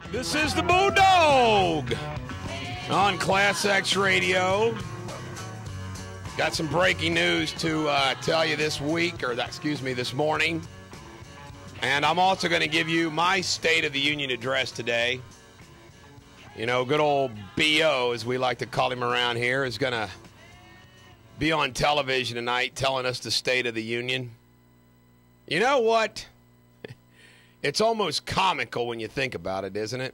This is the Bulldog on ClassX Radio. Got some breaking news to tell you this week, this morning. And I'm also going to give you my State of the Union address today. You know, good old B.O., as we like to call him around here, is going to be on television tonight telling us the State of the Union. You know what? It's almost comical when you think about it, isn't it?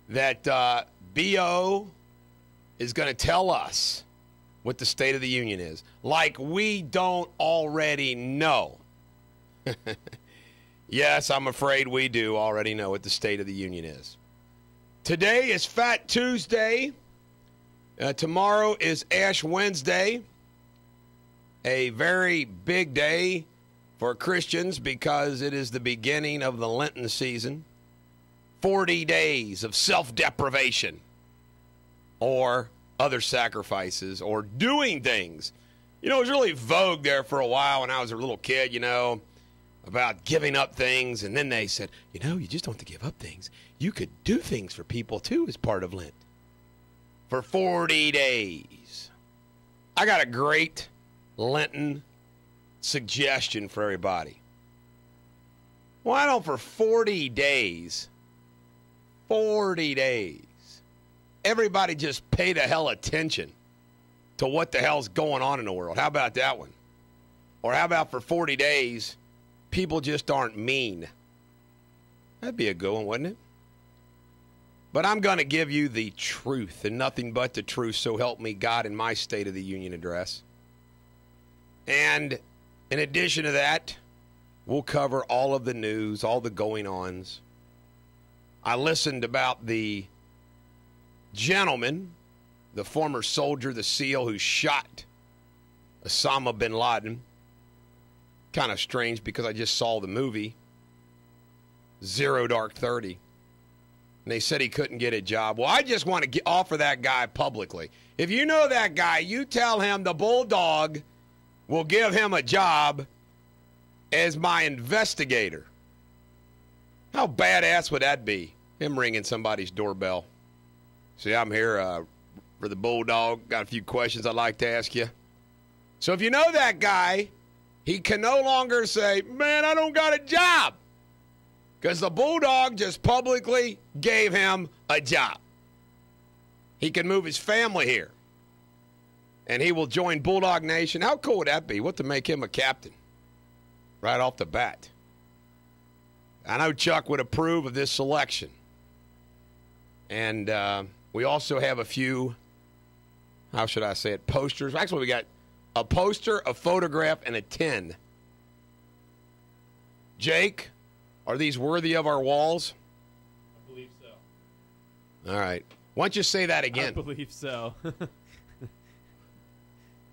That B.O. is going to tell us what the State of the Union is. Like we don't already know. Yes, I'm afraid we do already know what the State of the Union is. Today is Fat Tuesday. Tomorrow is Ash Wednesday. A very big day for Christians because it is the beginning of the Lenten season. 40 days of self-deprivation or other sacrifices or doing things. You know, it was really vogue there for a while when I was a little kid, you know, about giving up things. And then they said, you know, you just don't have to give up things. You could do things for people, too, as part of Lent. For 40 days. I got a great Lenten suggestion for everybody. Why don't for 40 days, everybody just pay the hell attention to what the hell's going on in the world? How about that one? Or how about for 40 days, people just aren't mean? That'd be a good one, wouldn't it? But I'm going to give you the truth and nothing but the truth, so help me God, in my State of the Union address. And in addition to that, we'll cover all of the news, all the going-ons. I listened about the gentleman, the former soldier, the SEAL who shot Osama bin Laden. Kind of strange because I just saw the movie, Zero Dark 30. And they said he couldn't get a job. Well, I just want to offer that guy publicly. If you know that guy, you tell him the Bulldog will give him a job as my investigator. How badass would that be? Him ringing somebody's doorbell. See, I'm here for the Bulldog. Got a few questions I'd like to ask you. So if you know that guy, he can no longer say, man, I don't got a job. Because the Bulldog just publicly gave him a job. He can move his family here. And he will join Bulldog Nation. How cool would that be? What to make him a captain right off the bat? I know Chuck would approve of this selection. And we also have a few, how should I say it, posters. Actually, we got a poster, a photograph, and a 10. Jake, are these worthy of our walls? I believe so. All right. Why don't you say that again? I believe so.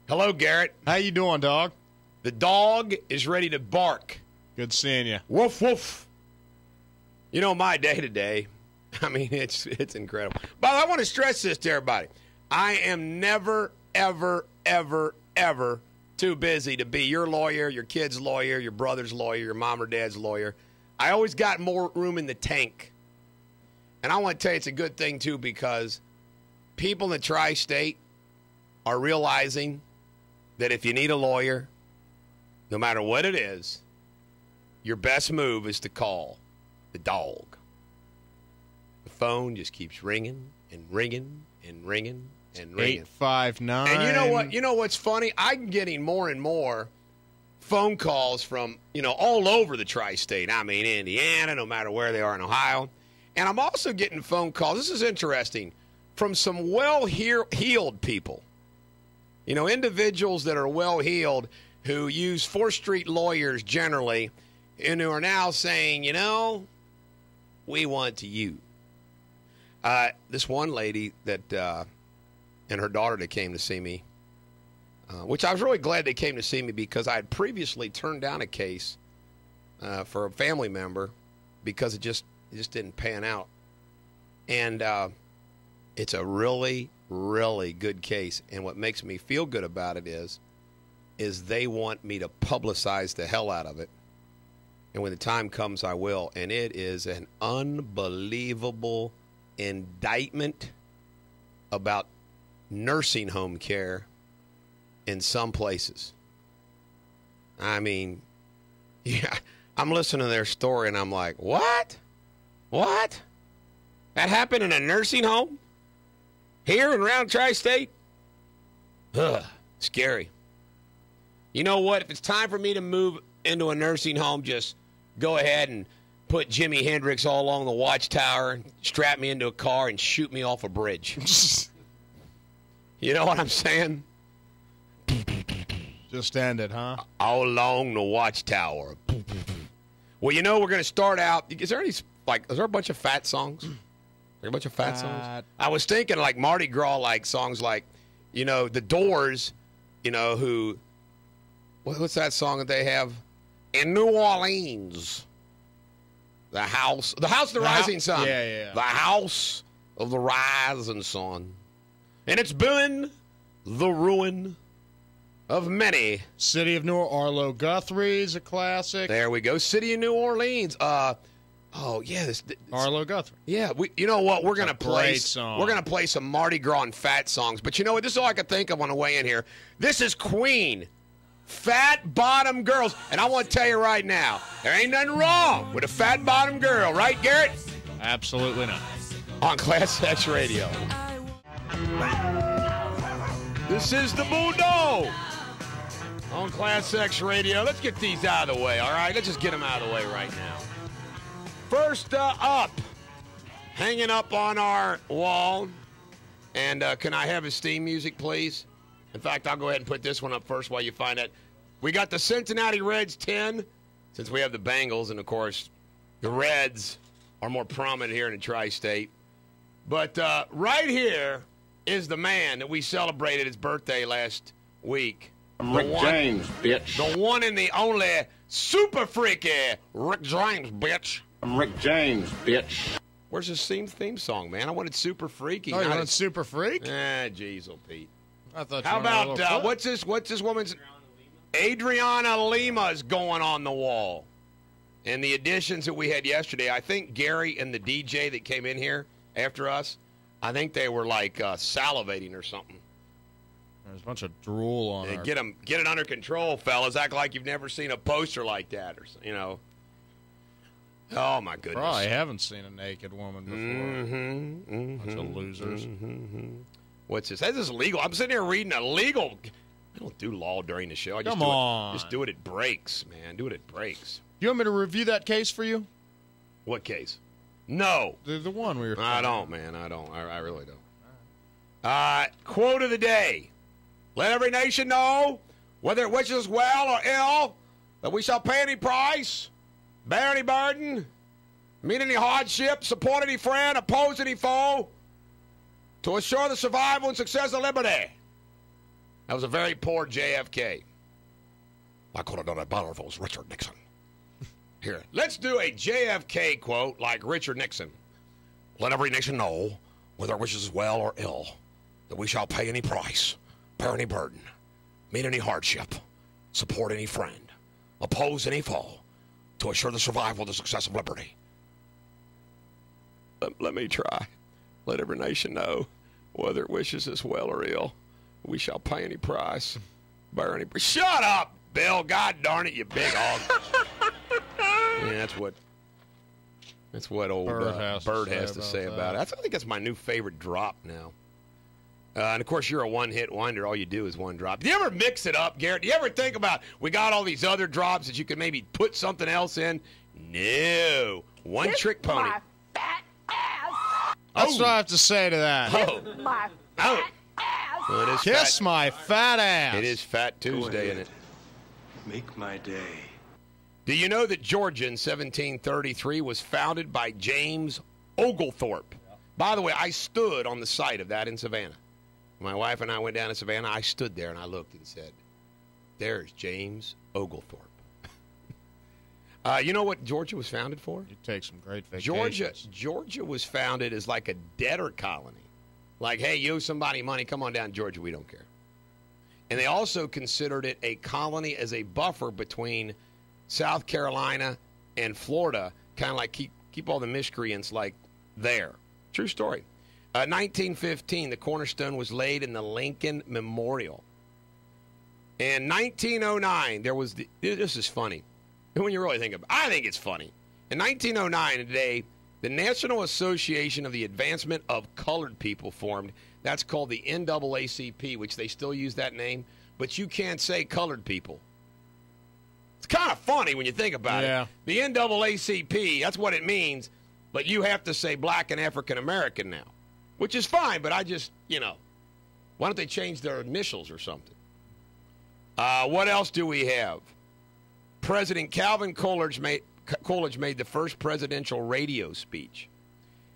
Hello, Garrett. How you doing, dog? The dog is ready to bark. Good seeing you. Woof, woof. You know, my day-to-day, I mean, it's incredible. But I want to stress this to everybody. I am never, ever, ever, ever too busy to be your lawyer, your kid's lawyer, your brother's lawyer, your mom or dad's lawyer. I always got more room in the tank. And I want to tell you it's a good thing, too, because people in the tri-state are realizing that if you need a lawyer, no matter what it is, your best move is to call the dog. The phone just keeps ringing and ringing and ringing and ringing. 859. And you know what? You know what's funny? I'm getting more and more phone calls from, you know, all over the tri-state. I mean, Indiana, no matter where they are in Ohio. And I'm also getting phone calls. This is interesting. From some well-heeled people. You know, individuals that are well-heeled who use 4th Street lawyers generally and who are now saying, you know, we want to you. This one lady that and her daughter that came to see me, which I was really glad they came to see me because I had previously turned down a case for a family member because it just didn't pan out. And it's a really, really good case. And what makes me feel good about it is they want me to publicize the hell out of it And when the time comes, I will. And it is an unbelievable indictment about nursing home care in some places. I mean, yeah, I'm listening to their story, and I'm like, what? What? That happened in a nursing home? Here and around Tri-State? Ugh, scary. You know what? If it's time for me to move into a nursing home, just go ahead and put Jimi Hendrix all along the watchtower, strap me into a car, and shoot me off a bridge. You know what I'm saying? Just ended, huh? All along the watchtower. Well, you know, we're going to start out. Is there a bunch of fat songs? Is there a bunch of fat songs? I was thinking like Mardi Gras, like songs like, you know, The Doors, you know, who, what's that song that they have? In New Orleans. The House of the Rising Sun. Yeah. The House of the Rising Sun. And it's been the ruin of many. City of New Arlo Guthrie's a classic. There we go. City of New Orleans. This Arlo Guthrie. Yeah, you know what? We're gonna play. Song. We're gonna play some Mardi Gras and fat songs. But you know what? This is all I could think of on the way in here. This is Queen, Fat Bottom Girls, and I want to tell you right now, there ain't nothing wrong with a fat bottom girl, right, Garrett? Absolutely not. On ClassX Radio. This is the Bulldog on ClassX Radio. Let's get these out of the way, all right? Let's just get them out of the way right now. First up, hanging up on our wall, and can I have his theme music, please? In fact, I'll go ahead and put this one up first while you find it. We got the Cincinnati Reds 10, since we have the Bengals, and, of course, the Reds are more prominent here in the Tri-State. But right here is the man that we celebrated his birthday last week. Rick James, bitch. The one and the only super freaky Rick James, bitch. I'm Rick James, bitch. Where's his theme song, man? I wanted super freaky. Oh, you wanted super freak? Jeez, oh Pete. I thought. How about what's this woman's? Adriana Lima is going on the wall. And the additions that we had yesterday, I think Gary and the DJ that came in here after us, I think they were like salivating or something. There's a bunch of drool on it. Get it under control, fellas. Act like you've never seen a poster like that, or you know. Oh my goodness! Probably haven't seen a naked woman before. Bunch of losers. What's this? This is legal. I'm sitting here reading a legal. I don't do law during the show. Come on. Just do it at breaks, man. Do it at breaks. You want me to review that case for you? What case? No. The one we were. I don't, man. I don't. I really don't. Quote of the day. Let every nation know, whether it wishes well or ill, that we shall pay any price, bear any burden, meet any hardship, support any friend, oppose any foe, to assure the survival and success of liberty. That was a very poor JFK. I could have done it better if it was Richard Nixon. Here, let's do a JFK quote like Richard Nixon. Let every nation know, whether it wishes well or ill, that we shall pay any price, bear any burden, meet any hardship, support any friend, oppose any foe, to assure the survival and the success of liberty. Let me try. Let every nation know, whether it wishes us well or ill, we shall pay any price, bear any... Shut up, Bill! God darn it, you big hog. Yeah, that's what old Bird has to say about it. I think that's my new favorite drop now. And, of course, you're a one-hit wonder. All you do is one drop. Do you ever mix it up, Garrett? Do you ever think about, we got all these other drops that you could maybe put something else in? No. One-trick pony. My fat ass. That's what I have to say to that. My fat ass. Well, it is Kiss fat. my fat ass. It is Fat Tuesday, isn't it? Make my day. Do you know that Georgia in 1733 was founded by James Oglethorpe? By the way, I stood on the site of that in Savannah. My wife and I went down to Savannah. I stood there and I looked and said, there's James Oglethorpe. You know what Georgia was founded for? You take some great vacations. Georgia was founded as like a debtor colony. Like, hey, you owe somebody money, come on down to Georgia, we don't care. And they also considered it a colony as a buffer between South Carolina and Florida kind of like keep all the miscreants like there. True story. 1915, the cornerstone was laid in the Lincoln Memorial. In 1909, there was this is funny. When you really think about it, I think it's funny. In 1909, today, the National Association of the Advancement of Colored People formed. That's called the NAACP, which they still use that name, but you can't say colored people. It's kind of funny when you think about it. The NAACP, that's what it means, but you have to say black and African American now, which is fine, but I just, why don't they change their initials or something? What else do we have? President Calvin Coolidge made the first presidential radio speech.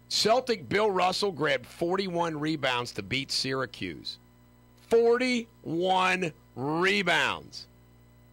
Celtic Bill Russell grabbed 41 rebounds to beat Syracuse. 41 rebounds.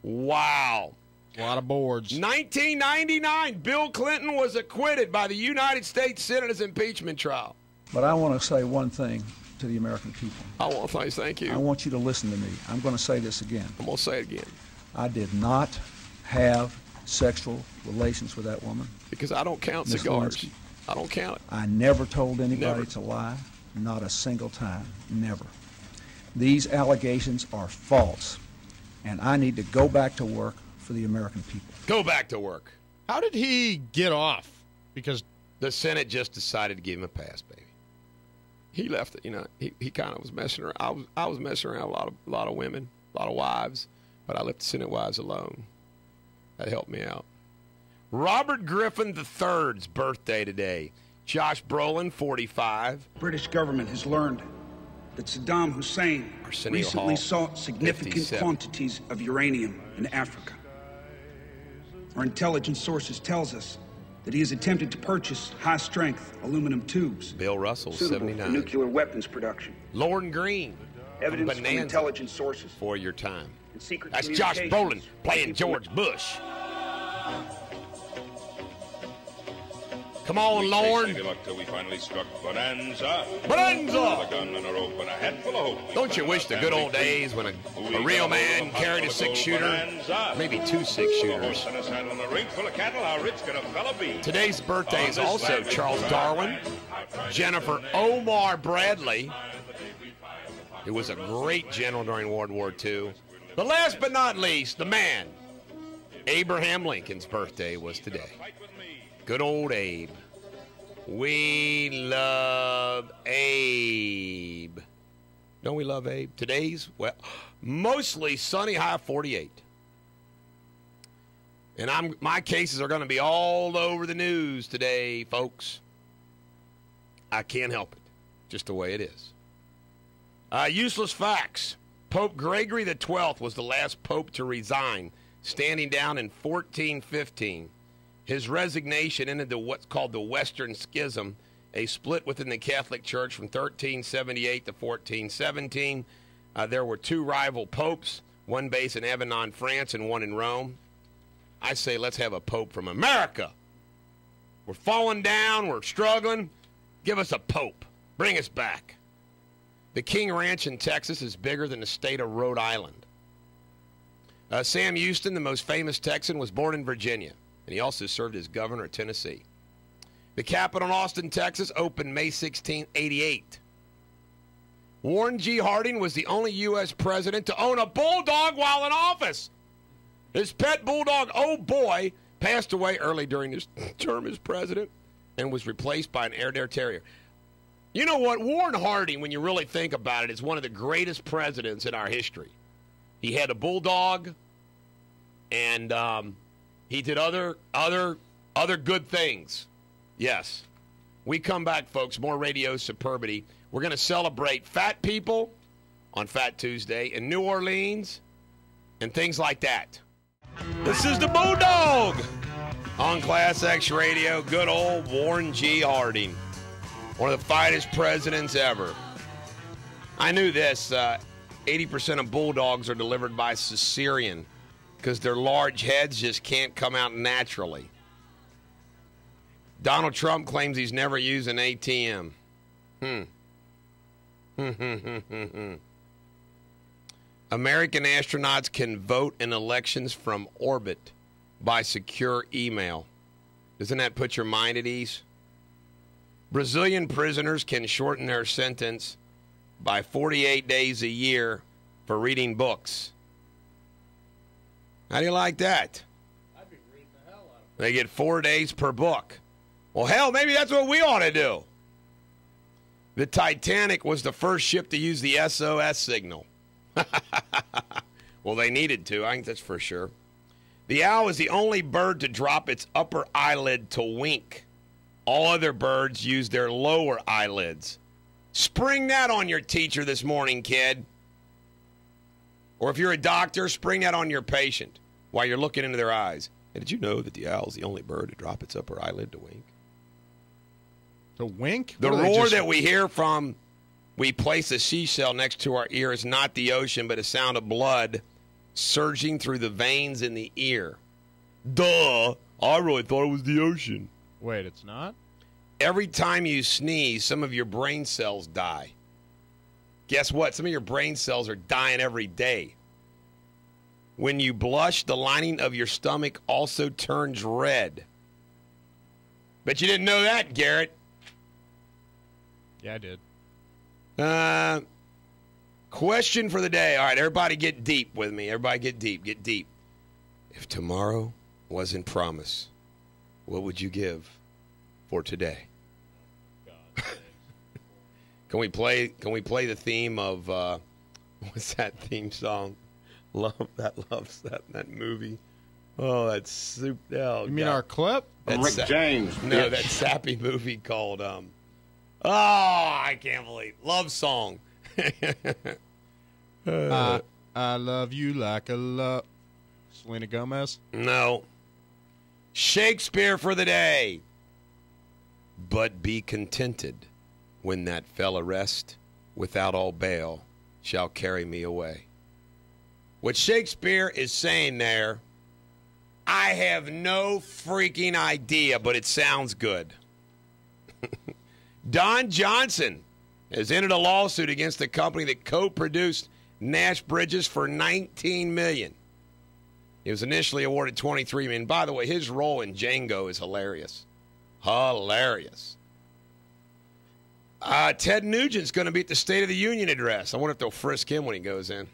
Wow. A lot of boards. 1999, Bill Clinton was acquitted by the United States Senate's impeachment trial. But I want to say one thing to the American people. I want to say thank you. I want you to listen to me. I'm going to say this again. I'm going to say it again. I did not have sexual relations with that woman. Because I don't count cigars. Lewinsky. I don't count it. I never told anybody Never. to lie. Not a single time. Never. These allegations are false. And I need to go back to work for the American people. Go back to work. How did he get off? Because the Senate just decided to give him a pass, baby. He left it. He kind of was messing around. I was messing around with a lot of women, a lot of wives, but I left the Senate wives alone. That helped me out. Robert Griffin III's birthday today. Josh Brolin, 45. British government has learned that Saddam Hussein Arsenio recently Hall, sought significant 57. quantities of uranium in Africa. Our intelligence sources tells us that he has attempted to purchase high-strength aluminum tubes Bill Russell, suitable 79. for nuclear weapons production. Lauren Green, Evidence from Bonanza intelligence sources for your time. and secret That's Josh Brolin communications playing George Bush. Come on, Lauren. We finally struck Bonanza. Bonanza! A gun and a rope and a handful of hope. Don't you wish the good old days when a real man carried a six-shooter? Maybe two six-shooters. Today's birthday is also Charles Darwin, Jennifer Omar Bradley, who was a great general during World War II. But last but not least, the man, Abraham Lincoln's birthday was today. Good old Abe. We love Abe. Don't we love Abe? Today's, mostly sunny, high of 48. And my cases are going to be all over the news today, folks. I can't help it. Just the way it is. Useless facts. Pope Gregory XII was the last pope to resign, standing down in 1415. His resignation ended what's called the Western Schism, a split within the Catholic Church from 1378 to 1417. There were two rival popes, one based in Avignon, France, and one in Rome. I say let's have a pope from America. We're falling down. We're struggling. Give us a pope. Bring us back. The King Ranch in Texas is bigger than the state of Rhode Island. Sam Houston, the most famous Texan, was born in Virginia, and he also served as governor of Tennessee. The Capitol in Austin, Texas, opened May 16, 1988. Warren G. Harding was the only U.S. president to own a bulldog while in office. His pet bulldog, oh boy, passed away early during his term as president and was replaced by an Airedale Terrier. You know what? Warren Harding, when you really think about it, is one of the greatest presidents in our history. He had a bulldog, and he did other good things. Yes. We come back, folks. More Radio Superbity. We're going to celebrate fat people on Fat Tuesday in New Orleans and things like that. This is the Bulldog on ClassX Radio. Good old Warren G. Harding. One of the finest presidents ever. I knew this. 80% of bulldogs are delivered by cesarean because their large heads just can't come out naturally. Donald Trump claims he's never used an ATM. American astronauts can vote in elections from orbit by secure email. Doesn't that put your mind at ease? Brazilian prisoners can shorten their sentence by 48 days a year for reading books. How do you like that? I'd be reading the hell out of They get 4 days per book. Well, hell, maybe that's what we ought to do. The Titanic was the first ship to use the SOS signal. Well, they needed to. I think that's for sure. The owl is the only bird to drop its upper eyelid to wink. All other birds use their lower eyelids. Spring that on your teacher this morning, kid. Or if you're a doctor, spring that on your patient while you're looking into their eyes. Hey, did you know that the owl is the only bird to drop its upper eyelid to wink? To wink? The roar that we hear from we place a seashell next to our ear is not the ocean, but a sound of blood surging through the veins in the ear. Duh! I really thought it was the ocean. Wait, it's not? Every time you sneeze, some of your brain cells die. Guess what? Some of your brain cells are dying every day. When you blush, the lining of your stomach also turns red. Bet you didn't know that, Garrett. Yeah, I did. Question for the day. All right, everybody get deep with me. Everybody get deep. Get deep. If tomorrow wasn't promised, what would you give for today? Can we play the theme of what's that theme song? That movie. Oh, that's soup. Oh, you mean our clip? Rick James. No, bitch. that sappy movie called oh, I can't believe Love Song. I love you like a love. Selena Gomez? No. Shakespeare for the day. But be contented when that fell arrest without all bail shall carry me away. What Shakespeare is saying there, I have no freaking idea, but it sounds good. Don Johnson has entered a lawsuit against the company that co-produced Nash Bridges for $19 million. He was initially awarded $23 million. By the way, his role in Django is hilarious. Hilarious. Ted Nugent's going to be at the State of the Union address. I wonder if they'll frisk him when he goes in.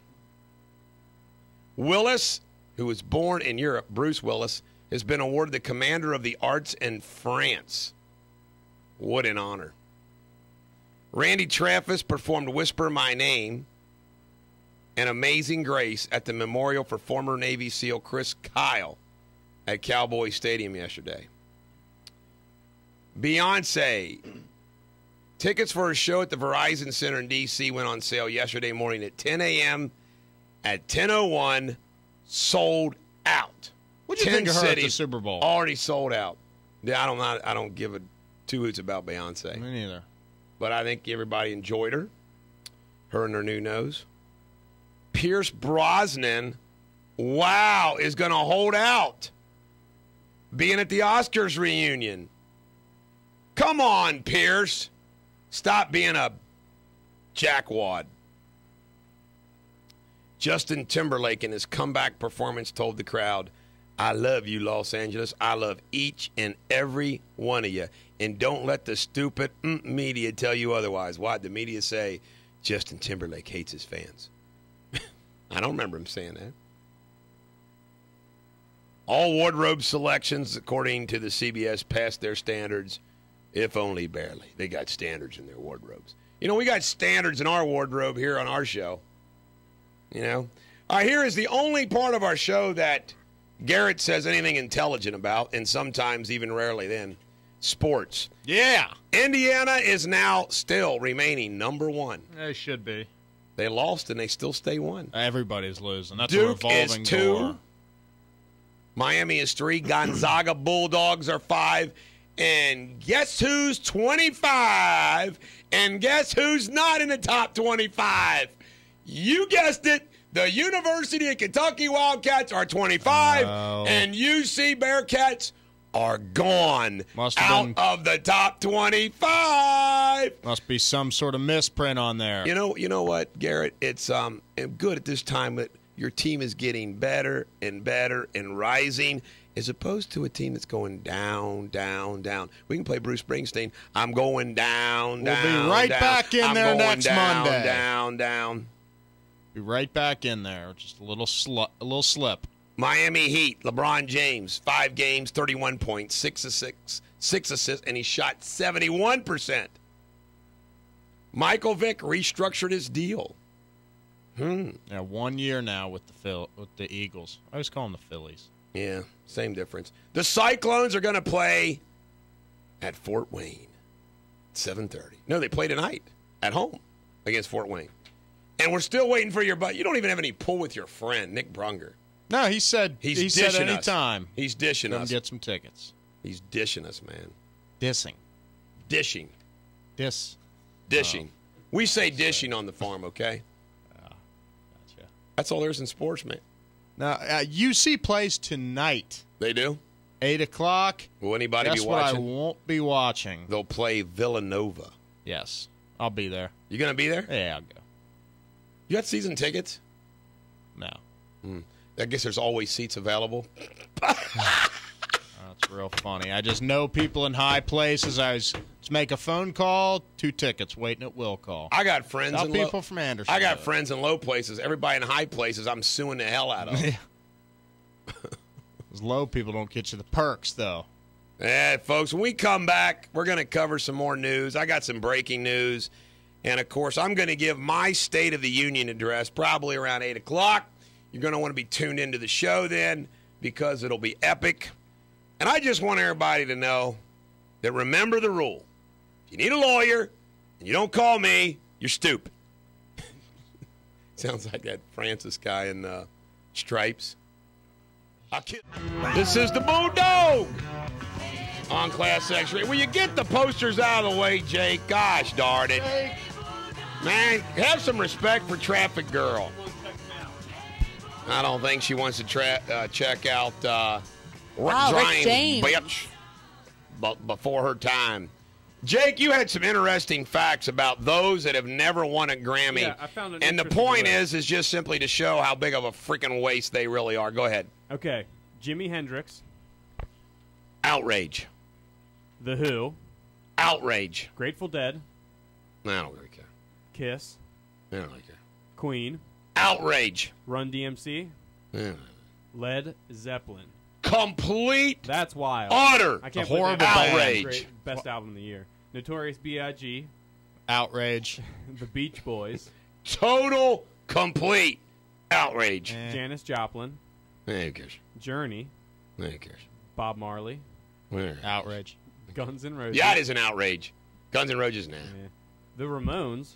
Willis, who was born in Europe, Bruce Willis, has been awarded the Commander of the Arts in France. What an honor. Randy Travis performed Whisper My Name and Amazing Grace at the memorial for former Navy SEAL Chris Kyle at Cowboy Stadium yesterday. Beyonce. Tickets for her show at the Verizon Center in D.C. went on sale yesterday morning at 10 a.m. At 10:01, sold out. What do you think of her at the Super Bowl? Already sold out. Yeah, I don't give a two hoots about Beyonce. Me neither. But I think everybody enjoyed her. Her and her new nose. Pierce Brosnan, wow, is going to hold out. Being at the Oscars reunion. Come on, Pierce. Stop being a jackwad. Justin Timberlake in his comeback performance told the crowd, I love you, Los Angeles. I love each and every one of you. And don't let the stupid media tell you otherwise. Why'd the media say Justin Timberlake hates his fans? I don't remember him saying that. All wardrobe selections, according to the CBS, passed their standards, if only barely. They got standards in their wardrobes. You know, we got standards in our wardrobe here on our show. You know? All right, here is the only part of our show that Garrett says anything intelligent about, and sometimes even rarely then. Sports. Yeah. Indiana is now still remaining number one. They should be. They lost, and they still stay one. Everybody's losing. That's Duke a revolving is 2. door. Miami is 3. Gonzaga Bulldogs are 5. And guess who's 25? And guess who's not in the top 25? You guessed it. The University of Kentucky Wildcats are 25. And UC Bearcats are gone out of the top 25. Must be some sort of misprint on there. You know what, Garrett? It's good at this time that your team is getting better and better and rising. as opposed to a team that's going down, down, down. We can play Bruce Springsteen. I'm going down, down, We'll be right down. back in I'm there going next down, Monday. Down, down. Be right back in there. Just a little slip. Miami Heat, LeBron James, 5 games, 31 points, 6 assists, and he shot 71%. Michael Vick restructured his deal. Yeah, 1 year now with the Eagles. I always call them the Phillies. Yeah, same difference. The Cyclones are going to play at Fort Wayne, 7:30. No, they play tonight at home against Fort Wayne. And we're still waiting for your butt. You don't even have any pull with your friend, Nick Brunger. No, he said dishing anytime. He's dishing Come us. get some tickets. He's dishing us, man. Dissing. Dishing. Dishing. We say dishing on the farm, okay? Gotcha. That's all there is in sports, man. Now, UC plays tonight. They do? 8 o'clock. Will anybody Guess be what watching? I won't be watching. They'll play Villanova. Yes, I'll be there. You going to be there? Yeah, I'll go. You got season tickets? No. I guess there's always seats available. That's real funny. I just know people in high places. Let's make a phone call, 2 tickets, waiting at will call. I got friends Tell in people from Anderson. I got friends in low places. Everybody in high places, I'm suing the hell out of. Those low people don't get you the perks, though. Yeah, folks, when we come back, we're going to cover some more news. I got some breaking news. And, of course, I'm going to give my State of the Union address probably around 8 o'clock. You're going to want to be tuned into the show then because it'll be epic. And I just want everybody to know that remember the rule. If you need a lawyer and you don't call me, you're stupid. Sounds like that Francis guy in Stripes. This is the Bulldog on ClassX Radio. Will you get the posters out of the way, Jake? Gosh darn it. Man, have some respect for Traffic Girl. I don't think she wants to check out Rick James. Bitch, but before her time. Jake, you had some interesting facts about those that have never won a Grammy. Yeah, I found an and the interesting point list. is just simply to show how big of a freaking waste they really are. Go ahead. Okay, Jimi Hendrix, Outrage. The Who, Outrage. Grateful Dead, I don't really care. Kiss, I don't really care. Queen, Outrage. Run DMC, Yeah. Led Zeppelin. Complete, That's wild. utter, I can't horrible believe that. outrage. Great, best album of the year. Notorious B.I.G., Outrage. The Beach Boys, Total, complete outrage. Janis Joplin, Who cares? Journey, Who cares? Bob Marley, Outrage. Guns N' Roses. Yeah, it is an outrage. Guns N' Roses now. Yeah. The Ramones,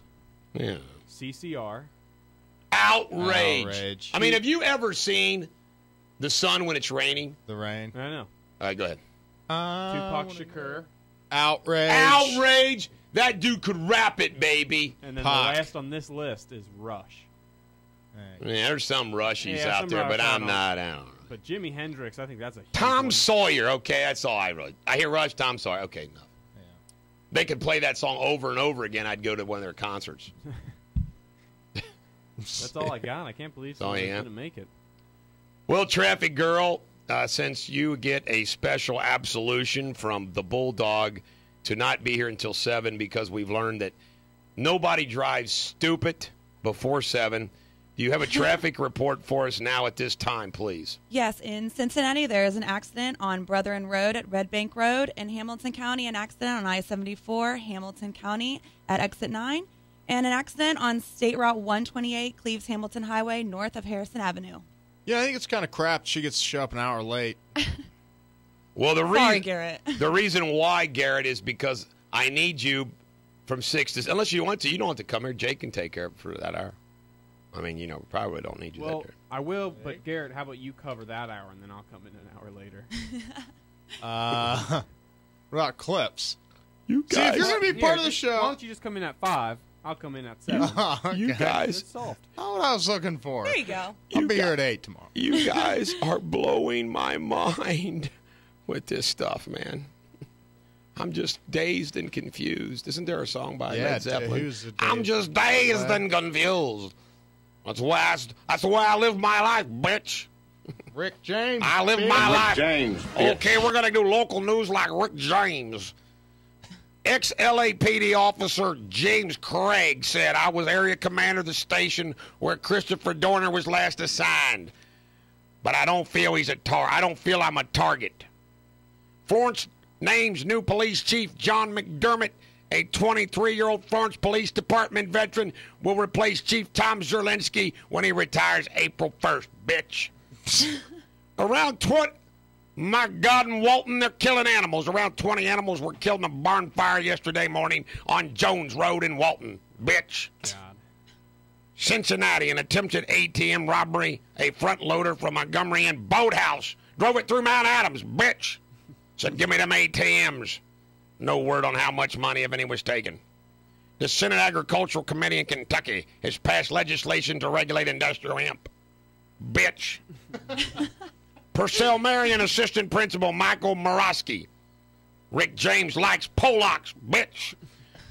Yeah. CCR, Outrage. I mean, have you ever seen the sun when it's raining? The Rain. I don't know. All right, go ahead. Tupac Shakur, Outrage. Outrage. That dude could rap it, baby. and then Pac. the last on this list is Rush. Yeah, there's some Rushies Yeah, out some there, but Rush, I'm I not. I don't know. But Jimi Hendrix, I think that's a huge Tom one. Sawyer. Okay, that's all I wrote. I hear Rush, Tom Sawyer. Okay, enough. They could play that song over and over again. I'd go to one of their concerts. That's all I got. I can't believe all someone you got? didn't make it. Well, Traffic Girl, since you get a special absolution from the Bulldog to not be here until 7 because we've learned that nobody drives stupid before 7, do you have a traffic report for us now at this time, please? Yes, in Cincinnati, there is an accident on Brethren Road at Red Bank Road. In Hamilton County, an accident on I-74, Hamilton County at Exit 9. And an accident on State Route 128, Cleves-Hamilton Highway, north of Harrison Avenue. Yeah, I think it's kind of crap she gets to show up an hour late. Well, Sorry, Garrett. The reason why, Garrett, is because I need you from 6 to... Unless you want to. You don't have to come here. Jake can take care of it for that hour. I mean, you know, probably don't need you Well, that there. I will, but Garrett, how about you cover that hour and then I'll come in an hour later? What about clips? You See, if you're going to be part of the Why show... don't you just come in at 5? I'll come in at 7. You guys... It's solved. That's what I was looking for. There you go. I'll be here at 8 tomorrow. You guys are blowing my mind with this stuff, man. I'm just dazed and confused. Isn't there a song by Led Zeppelin? who's the I'm just dazed and confused. That's why I live my life, bitch. Rick James. I live my life. James, bitch. Okay, we're going to do local news like Rick James. Ex-LAPD officer James Craig said, I was area commander of the station where Christopher Dorner was last assigned. But I don't feel I don't feel I'm a target. Florence names new police chief John McDermott. A 23-year-old Florence Police Department veteran will replace Chief Tom Zerlinski when he retires April 1st, bitch. Around 20... My God, in Walton, they're killing animals. Around 20 animals were killed in a barn fire yesterday morning on Jones Road in Walton, bitch. God. Cincinnati, an attempted ATM robbery. A front loader from Montgomery and Boathouse drove it through Mount Adams, bitch. Said, give me them ATMs. No word on how much money, if any, was taken. The Senate Agricultural Committee in Kentucky has passed legislation to regulate industrial hemp. Bitch. Purcell Marion Assistant Principal Michael Morosky. Rick James likes Polacks, bitch.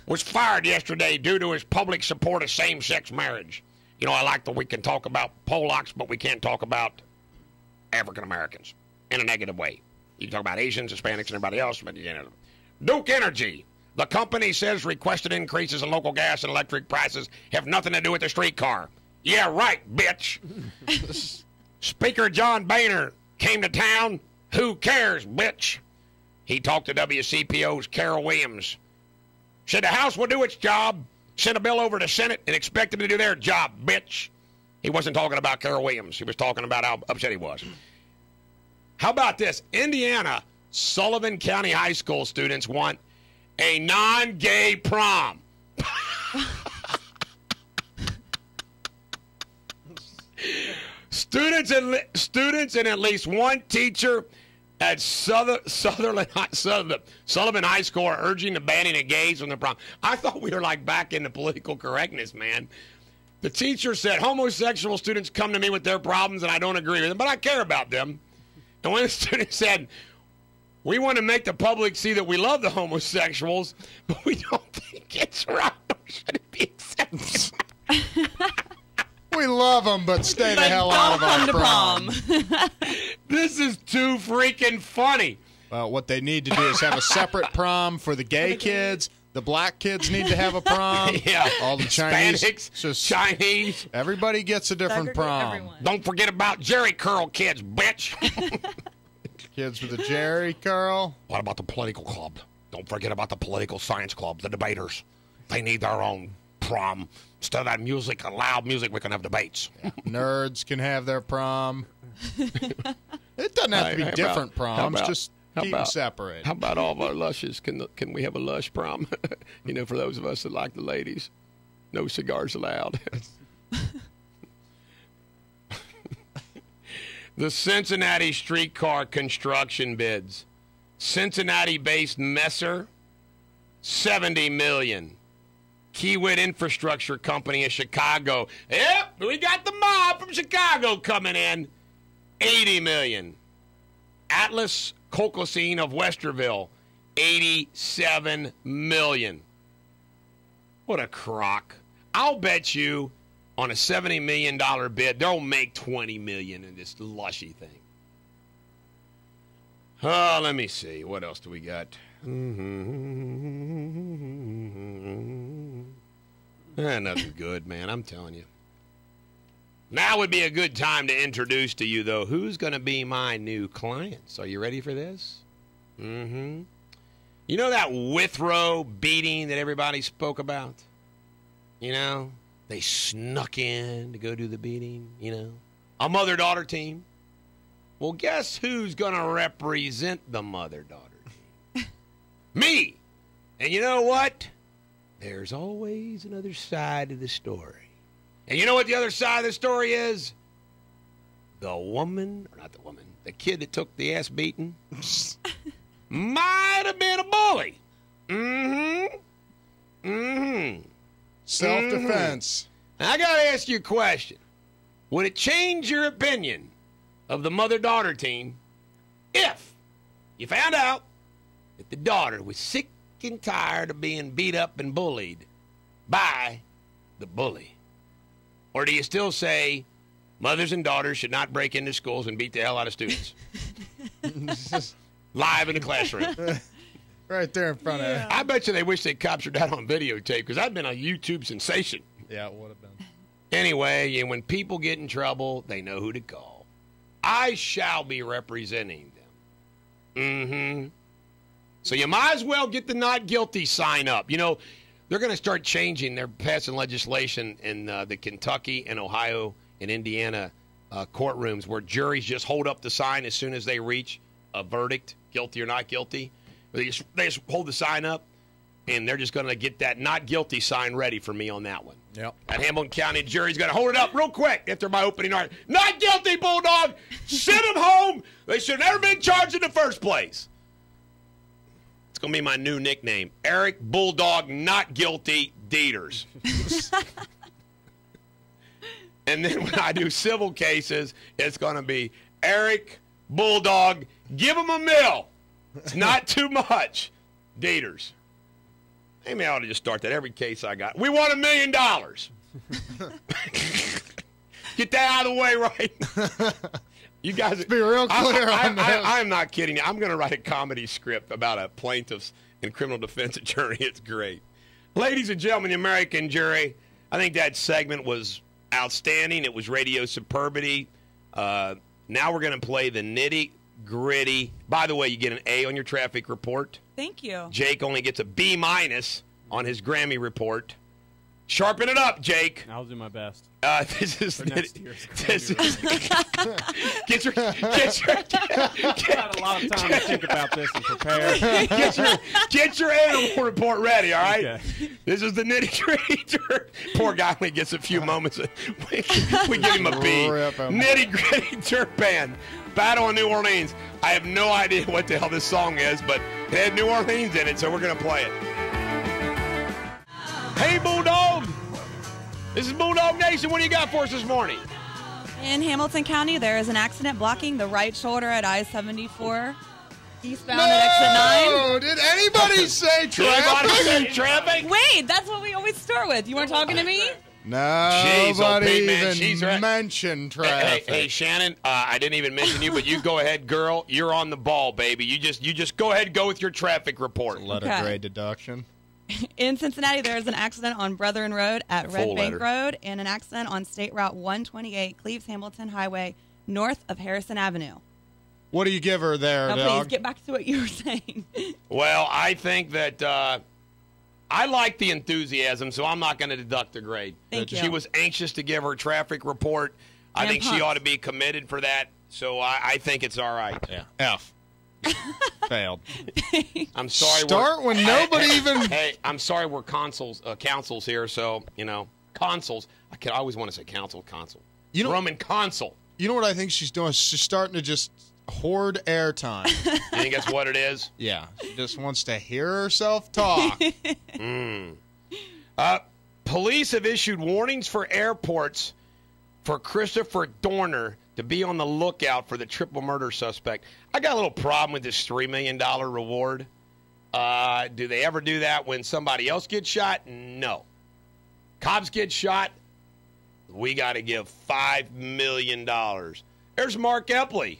Was fired yesterday due to his public support of same-sex marriage. You know, I like that we can talk about Polacks, but we can't talk about African Americans in a negative way. You can talk about Asians, Hispanics, and everybody else, but you know. Duke Energy. The company says requested increases in local gas and electric prices have nothing to do with the streetcar. Yeah, right, bitch. Speaker John Boehner came to town. Who cares, bitch? He talked to WCPO's Carol Williams. Said the House will do its job. Sent a bill over to Senate and expected to do their job, bitch. He wasn't talking about Carol Williams. He was talking about how upset he was. How about this? Indiana, Sullivan County High School students want a non-gay prom. Students and at least one teacher at Sullivan High School are urging the banning of gays from the prom. I thought we were like back in the political correctness, man. The teacher said, homosexual students come to me with their problems and I don't agree with them, but I care about them. And when the student said, we want to make the public see that we love the homosexuals, but we don't think it's right or should it be accepted. We love them, but stay the hell out of our prom. This is too freaking funny. Well, what they need to do is have a separate prom for the gay kids. The black kids need to have a prom. Yeah. All the Chinese. Hispanics, Chinese. Everybody gets a different prom. Everyone. Don't forget about Jerry Curl kids, bitch. Kids with a Jerry curl. What about the political club? Don't forget about the political science club, the debaters. They need their own prom. Instead of that music, loud music, we can have debates. Yeah. Nerds can have their prom. It doesn't have to be different proms. Just keep them separated. How about all of our lushes? Can we have a lush prom? You know, for those of us that like the ladies, no cigars allowed. The Cincinnati streetcar construction bids. Cincinnati-based Messer, $70 million. Kiewit Infrastructure Company of Chicago. Yep, we got the mob from Chicago coming in. $80 million. Atlas Colcosine of Westerville, $87 million. What a crock. I'll bet you on a $70 million bid, they'll make $20 million in this lushy thing. Oh, let me see. What else do we got? Nothing good, man. I'm telling you. Now would be a good time to introduce to you, though, who's going to be my new clients. Are you ready for this? You know that Withrow beating that everybody spoke about? You know, they snuck in to go do the beating, you know. A mother-daughter team. Well, guess who's going to represent the mother-daughter team? Me! And you know what? There's always another side to the story. And you know what the other side of the story is? The woman, or not the woman, the kid that took the ass beating might have been a bully. Self-defense. Now, I got to ask you a question. Would it change your opinion of the mother-daughter team if you found out that the daughter was sick and tired of being beat up and bullied by the bully? Or do you still say, Mothers and daughters should not break into schools and beat the hell out of students. Live in the classroom. Right there in front of you. I bet you they wish they captured that on videotape because that'd been a YouTube sensation. Yeah, it would have been. Anyway, and when people get in trouble, they know who to call. I shall be representing them. Mm-hmm. So you might as well get the not guilty sign up. You know, they're going to start changing. They're passing legislation in the Kentucky and Ohio and Indiana courtrooms where juries just hold up the sign as soon as they reach a verdict, guilty or not guilty. They just hold the sign up, and they're just going to get that not guilty sign ready for me on that one. Yep. That Hamilton County jury's going to hold it up real quick after my opening argument. Not guilty, Bulldog. Send them home. They should have never been charged in the first place. It's going to be my new nickname. Eric Bulldog, not guilty, Deters. And then when I do civil cases, it's going to be Eric Bulldog, give him a mill. It's not too much. Deters. Maybe I ought to just start that every case I got. We want $1 million. Get that out of the way, right? You guys be real clear on this. I am not kidding you. I'm going to write a comedy script about a plaintiff's and criminal defense attorney. It's great. Ladies and gentlemen, the American jury, I think that segment was outstanding. It was radio superbity. Now we're going to play the nitty-gritty. By the way, you get an A on your traffic report. Thank you. Jake only gets a B- on his Grammy report. Sharpen it up, Jake. I'll do my best. This is For next year's this is get your I've had a lot of time to think about this and prepare. get your animal report ready. All right. Okay. This is the nitty-gritty. Poor guy only gets a few moments. We give him a B. Nitty-gritty dirt band. Battle in New Orleans. I have no idea what the hell this song is, but it had New Orleans in it, so we're going to play it. Hey, Bulldog. This is Bulldog Nation. What do you got for us this morning? In Hamilton County, there is an accident blocking the right shoulder at I-74 eastbound at exit 9. Oh, did anybody say traffic? Wait, that's what we always start with. You weren't talking to me? Nobody She's even right. mentioned traffic. Hey, Shannon, I didn't even mention you, but you go ahead, girl. You're on the ball, baby. You just go ahead and go with your traffic report. Letter grade deduction. In Cincinnati, there is an accident on Brethren Road at Red Full Bank letter. Road and an accident on State Route 128, Cleves-Hamilton Highway, north of Harrison Avenue. What do you give her there, Now, dog? please get back to what you were saying. Well, I think that I like the enthusiasm, so I'm not going to deduct the grade. Thank you. She was anxious to give her traffic report. I And think she pumped. ought to be committed for that, so I think it's all right. Yeah. F. Failed. I'm sorry. Start when nobody even. Hey, I'm sorry we're councils here, so, consuls. I always want to say consul. Roman consul. You know what I think she's doing? She's starting to just hoard airtime. You think that's what it is? Yeah. She just wants to hear herself talk. Police have issued warnings for airports for Christopher Dorner to be on the lookout for the triple murder suspect. I got a little problem with this $3 million reward. Do they ever do that when somebody else gets shot? No. Cops get shot, we got to give $5 million. There's Mark Epley.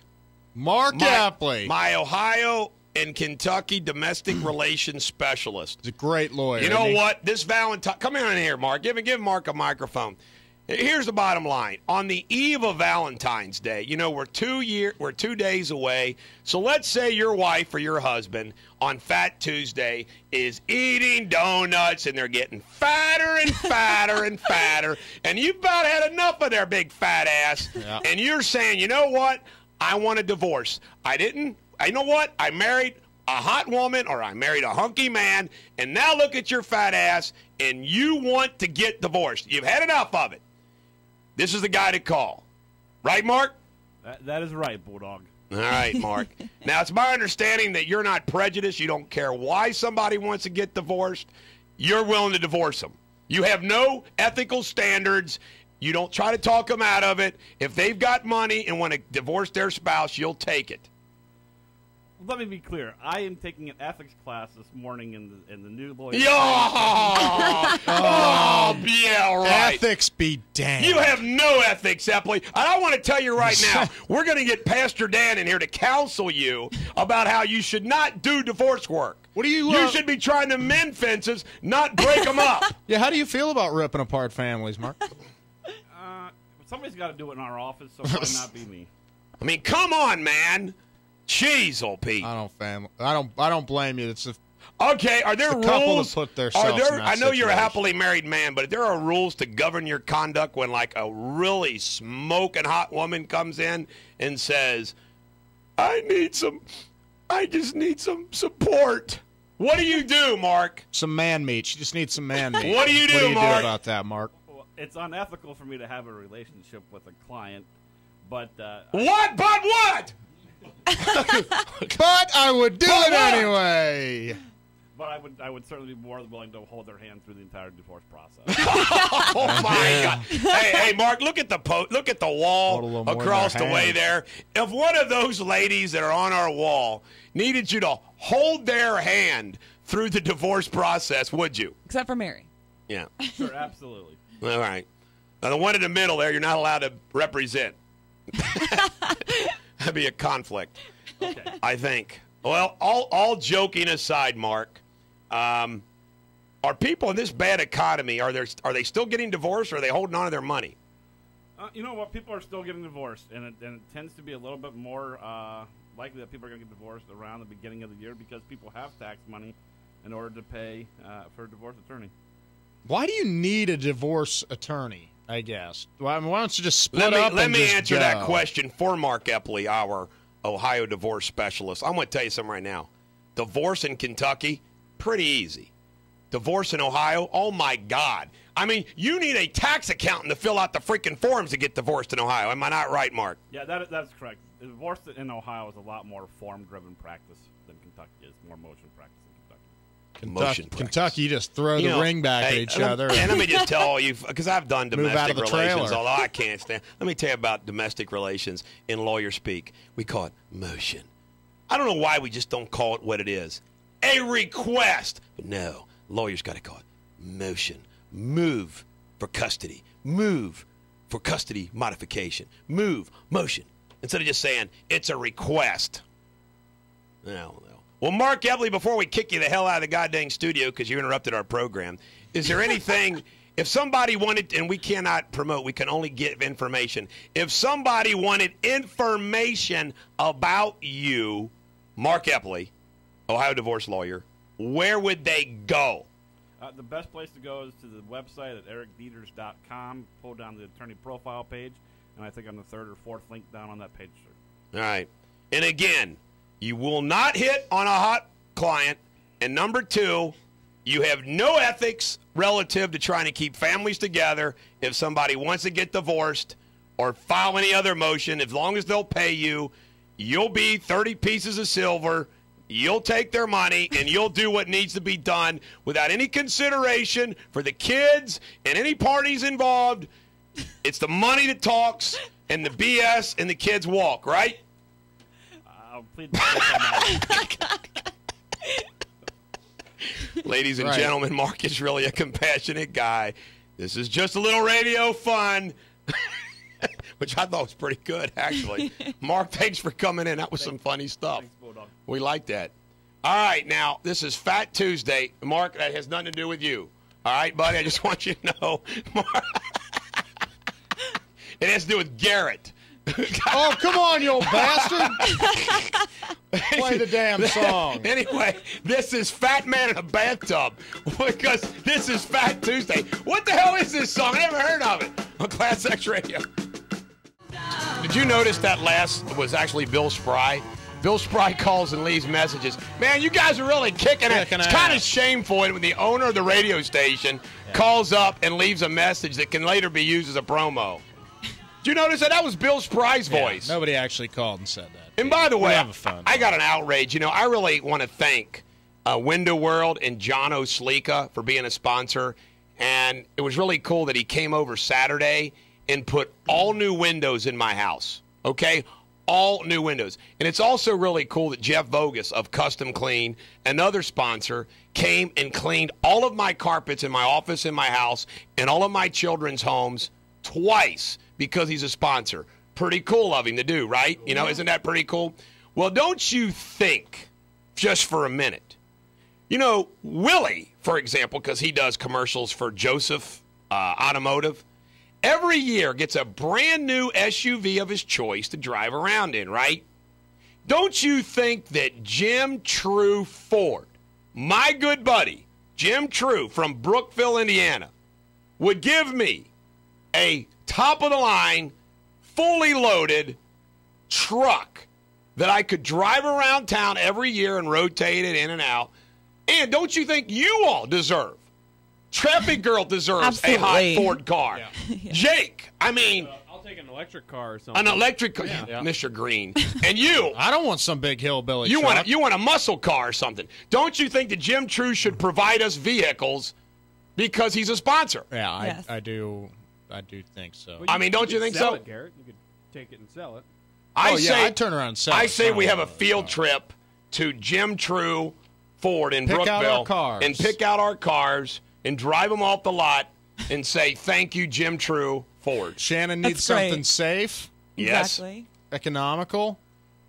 Mark Epley. My Ohio and Kentucky domestic relations specialist. He's a great lawyer. You know what? This Valentine, come in here, Mark. Give Mark a microphone. Here's the bottom line. On the eve of Valentine's Day, we're 2 days away. So let's say your wife or your husband on Fat Tuesday is eating donuts and they're getting fatter and fatter and fatter. And you've about had enough of their big fat ass. Yeah. And you're saying, you know what? I want a divorce. You know what? I married a hot woman or I married a hunky man. And now look at your fat ass and you want to get divorced. You've had enough of it. This is the guy to call. Right, Mark? That is right, Bulldog. All right, Mark. Now, it's my understanding that you're not prejudiced. You don't care why somebody wants to get divorced. You're willing to divorce them. You have no ethical standards. You don't try to talk them out of it. If they've got money and want to divorce their spouse, you'll take it. Let me be clear. I am taking an ethics class this morning in the new lawyer. Yeah, right. Ethics be damned. You have no ethics, Epley. And I want to tell you right now, we're going to get Pastor Dan in here to counsel you about how you should not do divorce work. What do you? You should be trying to mend fences, not break them up. Yeah, how do you feel about ripping apart families, Mark? Somebody's got to do it in our office, so it might not be me. I mean, come on, man. Jeez, old Pete. I don't blame you. It's a Okay, are there the couple rules? that put themselves in that I know you're a situation. happily married man, but there are rules to govern your conduct when, like, a really smoking hot woman comes in and says, I just need some support. What do you do, Mark? Some man meat. You just need some man meat. What do you do, Mark? Do about that, Mark? Well, it's unethical for me to have a relationship with a client, but What? But what? But I would do it anyway. But I would certainly be more than willing to hold their hand through the entire divorce process. Oh my God! Hey, Mark, look at the wall across the way there. If one of those ladies that are on our wall needed you to hold their hand through the divorce process, would you? Except for Mary. Yeah. Sure, absolutely. All right. Now, the one in the middle there, you're not allowed to represent. That'd be a conflict. Okay. I think. Well, all joking aside, Mark, are people in this bad economy, are they still getting divorced, or are they holding on to their money? You know what? People are still getting divorced, and it tends to be a little bit more likely that people are going to get divorced around the beginning of the year because people have tax money in order to pay for a divorce attorney. Why do you need a divorce attorney, I guess? Why don't you just split up Let and me just answer go? that question for Mark Epley, our Ohio divorce specialist. I'm going to tell you something right now. Divorce in Kentucky, pretty easy. Divorce in Ohio, oh, my God. I mean, you need a tax accountant to fill out the freaking forms to get divorced in Ohio. Am I not right, Mark? Yeah, that's correct. Divorce in Ohio is a lot more form-driven practice than Kentucky is, more motion practice than Kentucky. Kentucky, you just throw the ring back at each other. And let me just tell all you, because I've done domestic relations, trailer. although I can't stand. Let me tell you about domestic relations in lawyer speak. We call it motion. I don't know why we just don't call it what it is. A request. But no, lawyers got to call it motion. Move for custody. Move for custody modification. Move, motion. Instead of just saying, it's a request. No. Well, Mark Epley, before we kick you the hell out of the goddamn studio because you interrupted our program, is there anything, if somebody wanted, and we cannot promote, we can only give information. If somebody wanted information about you, Mark Epley, Ohio divorce lawyer, where would they go? The best place to go is to the website at ericdeters.com. Pull down the attorney profile page, and I think on the third or fourth link down on that page, sir. All right. And again, you will not hit on a hot client. And number two, you have no ethics relative to trying to keep families together. If somebody wants to get divorced or file any other motion, as long as they'll pay you, you'll be 30 pieces of silver. You'll take their money, and you'll do what needs to be done without any consideration for the kids and any parties involved. It's the money that talks, and the BS and the kids walk, right? I'll plead the fifth on that. Ladies and gentlemen, Mark is really a compassionate guy. This is just a little radio fun, which I thought was pretty good, actually. Mark, thanks for coming in. That was some funny stuff. Thanks, Bulldog. We like that. All right, now, this is Fat Tuesday. Mark, that has nothing to do with you. All right, buddy, I just want you to know. It has to do with Garrett. Oh, come on, you old bastard. Play the damn song. Anyway, this is Fat Man in a Bathtub because this is Fat Tuesday. What the hell is this song? I never heard of it on ClassX Radio. Did you notice that last was actually Bill Spry? Bill Spry calls and leaves messages. Man, you guys are really kicking it. It's kind of shameful when the owner of the radio station calls up and leaves a message that can later be used as a promo. Did you notice that? That was Bill Spry's voice. Nobody actually called and said that. And by the way, fun. I got an outrage. You know, I really want to thank Window World and John O'Slika for being a sponsor. And it was really cool that he came over Saturday and put all new windows in my house. Okay? all new windows. And it's also really cool that Jeff Vogus of Custom Clean, another sponsor, came and cleaned all of my carpets in my office, in my house, and all of my children's homes twice because he's a sponsor. Pretty cool of him to do, right? You know, isn't that pretty cool? Well, don't you think, just for a minute, you know, Willie, for example, because he does commercials for Joseph Automotive, every year gets a brand new SUV of his choice to drive around in, right? Don't you think that Jim True Ford, my good buddy, Jim True from Brookville, Indiana, would give me a top-of-the-line, fully loaded truck that I could drive around town every year and rotate it in and out? And don't you think you all deserve, Traffic Girl deserves a hot Ford car. Yeah. Jake, I mean, I'll take an electric car or something. an electric car, Mr. Green. And you, I don't want some big hillbilly you truck. want a muscle car or something. Don't you think that Jim True should provide us vehicles because he's a sponsor? Yeah, Yes. I do think so. Well, I mean, don't you think so? It, Garrett. You could take it and sell it. I'd turn around and sell it. I say we have a field trip to Jim True Ford in Pick out Brookville our cars. and pick out our cars and drive them off the lot and say, thank you, Jim True Ford. Shannon needs That's great. something safe, Yes. Exactly. economical.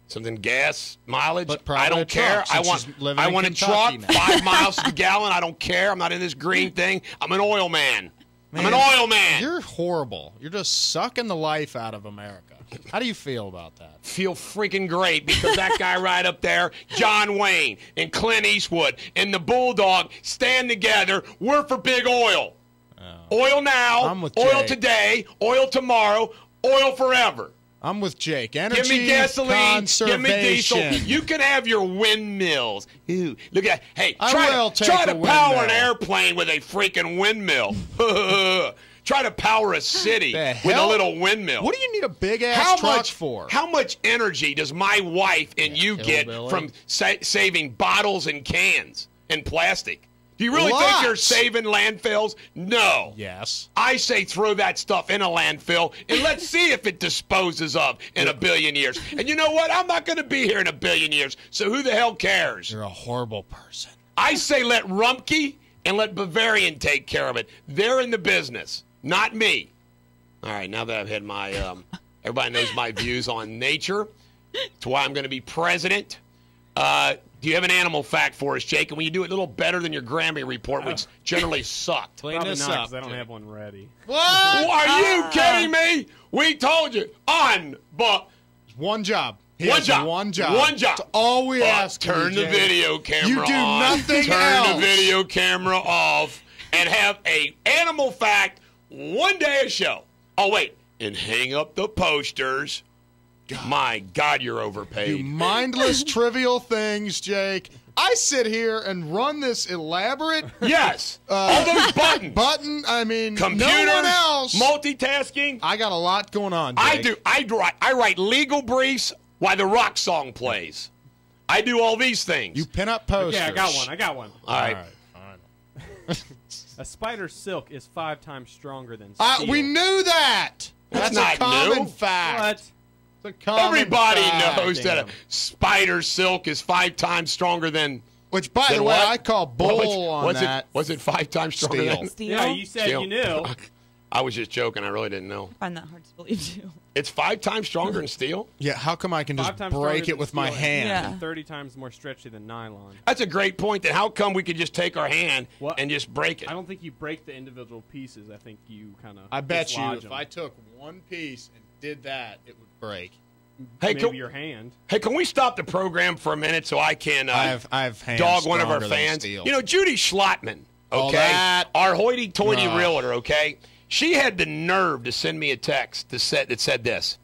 Something gas mileage. But probably I don't a truck, care. I since want she's living in a truck, Kentucky now. 5 miles to the gallon. I don't care. I'm not in this green thing. I'm an oil man. I'm an oil man. You're horrible. You're just sucking the life out of America. How do you feel about that? Feel freaking great because that guy right up there, John Wayne and Clint Eastwood and the Bulldog stand together. We're for big oil. Oil now, I'm with oil Jake. today, oil tomorrow, oil forever. I'm with Jake. Energy, Give me gasoline, give me diesel. conservation. You can have your windmills. Ooh, look at hey, I try will to take a power an windmill. airplane with a freaking windmill. Try to power a city The with a hell? little windmill. What do you need a big ass truck for? How much energy does my wife and you get hillbilly. from saving bottles and cans and plastic? Do you really think you're Lots. saving landfills? No. Yes. I say throw that stuff in a landfill and let's see if it disposes of in a billion years. And you know what? I'm not going to be here in a billion years, so who the hell cares? You're a horrible person. I say let Rumpke and let Bavarian take care of it. They're in the business, not me. All right, now that I've had my, everybody knows my views on nature. It's why I'm going to be president. Do you have an animal fact for us, Jake? And will you do it a little better than your Grammy report, which generally sucked? Clean Probably this not, up. 'cause I don't have one ready. What? Are you kidding me? We told you. One job. He One has job. One job. One job. That's all we ask. Turn the Jake. video camera You do on. nothing Turn else. the video camera off and have a animal fact one day a show. Oh, wait. And hang up the posters. My God, you're overpaid. You mindless, trivial things, Jake. I sit here and run this elaborate Yes. All those buttons. I mean, Computers, no one else. multitasking. I got a lot going on, Jake. I do. I write legal briefs while the rock song plays. I do all these things. You pin up posters. Okay, I got one. all right. Fine. A spider's silk is 5 times stronger than steel. We knew that. That's That's a not common new. fact. What? It's a common Everybody fact. knows that a spider silk is 5 times stronger than. Which, by Then the way, what? I call bull on was that. Was it 5 times stronger Steel. than? Steel. Yeah, you said Steel. you knew. I was just joking. I really didn't know. I find that hard to believe too. It's 5 times stronger than steel? Yeah, how come I can 5 just times break stronger it with my than steel hand? Yeah. and 30 times more stretchy than nylon. That's a great point. Then how come we could just take our hand What? and just break it? I don't think you break the individual pieces. I think you kind of. I bet you if I took one piece and did that, it would break. Hey, maybe your hand. Hey, can we stop the program for a minute so I can I've hands dog one of our stronger than fans? steel. You know, Judy Schlottman, Oh, okay? that- Our hoity-toity Ugh. realtor, okay? She had the nerve to send me a text that said this.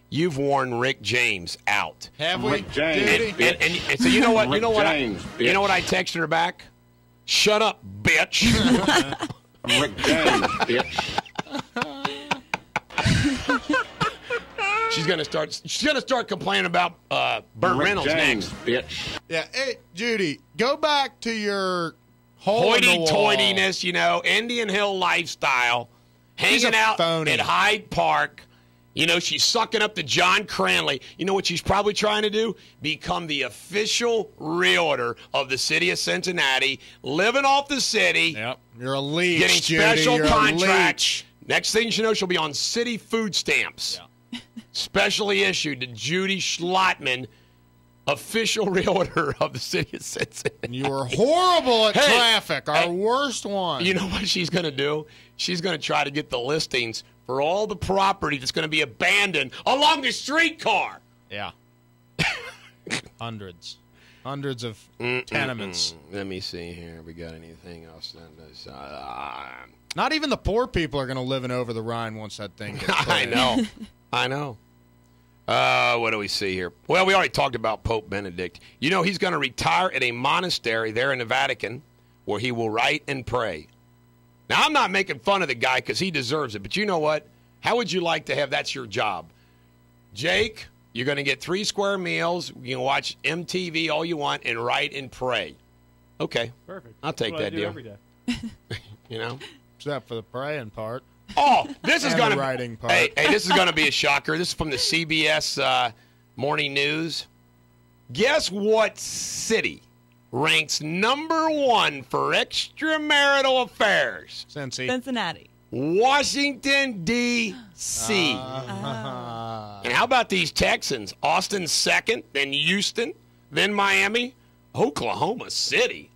You've worn Rick James out. Have we? Rick James, Judy? And so you know what? Rick James, You know what I texted her back? Shut up, bitch. Rick James, bitch. She's gonna start complaining about Burt Rick Reynolds James, next. bitch. Yeah, hey, Judy, go back to your hole in the wall. Hoity-toityness, you know, Indian Hill lifestyle, He's hanging a out phony. at Hyde Park, You know, she's sucking up to John Cranley. You know what she's probably trying to do? Become the official realtor of the city of Cincinnati, living off the city. Yep. You're a leech, getting Judy. special You're contracts. Next thing you know, she'll be on city food stamps. Yeah. Specially issued to Judy Schlottman, official realtor of the city of Cincinnati. You were horrible at Hey, traffic. Our worst one. You know what she's going to do? She's going to try to get the listings for all the property that's going to be abandoned along the streetcar. Yeah. Hundreds of tenements. Let me see here. We got anything else? Not even the poor people are going to live in over the Rhine once that thing gets put I in. know. I know. What do we see here? Well, we already talked about Pope Benedict. You know, he's going to retire at a monastery there in the Vatican where he will write and pray. Now, I'm not making fun of the guy because he deserves it, but you know what? How would you like to have that's your job? Jake, you're going to get 3 square meals. You can watch MTV all you want and write and pray. Okay. Perfect. I'll take That's what that I do deal. every day. You know? Except for the praying part. Oh, this is And going the to writing part. Hey, this is going to be a shocker. This is from the CBS Morning News. Guess what city ranks number 1 for extramarital affairs? Cincy. Cincinnati. Washington, D.C. And how about these Texans? Austin 2nd, then Houston, then Miami, Oklahoma City,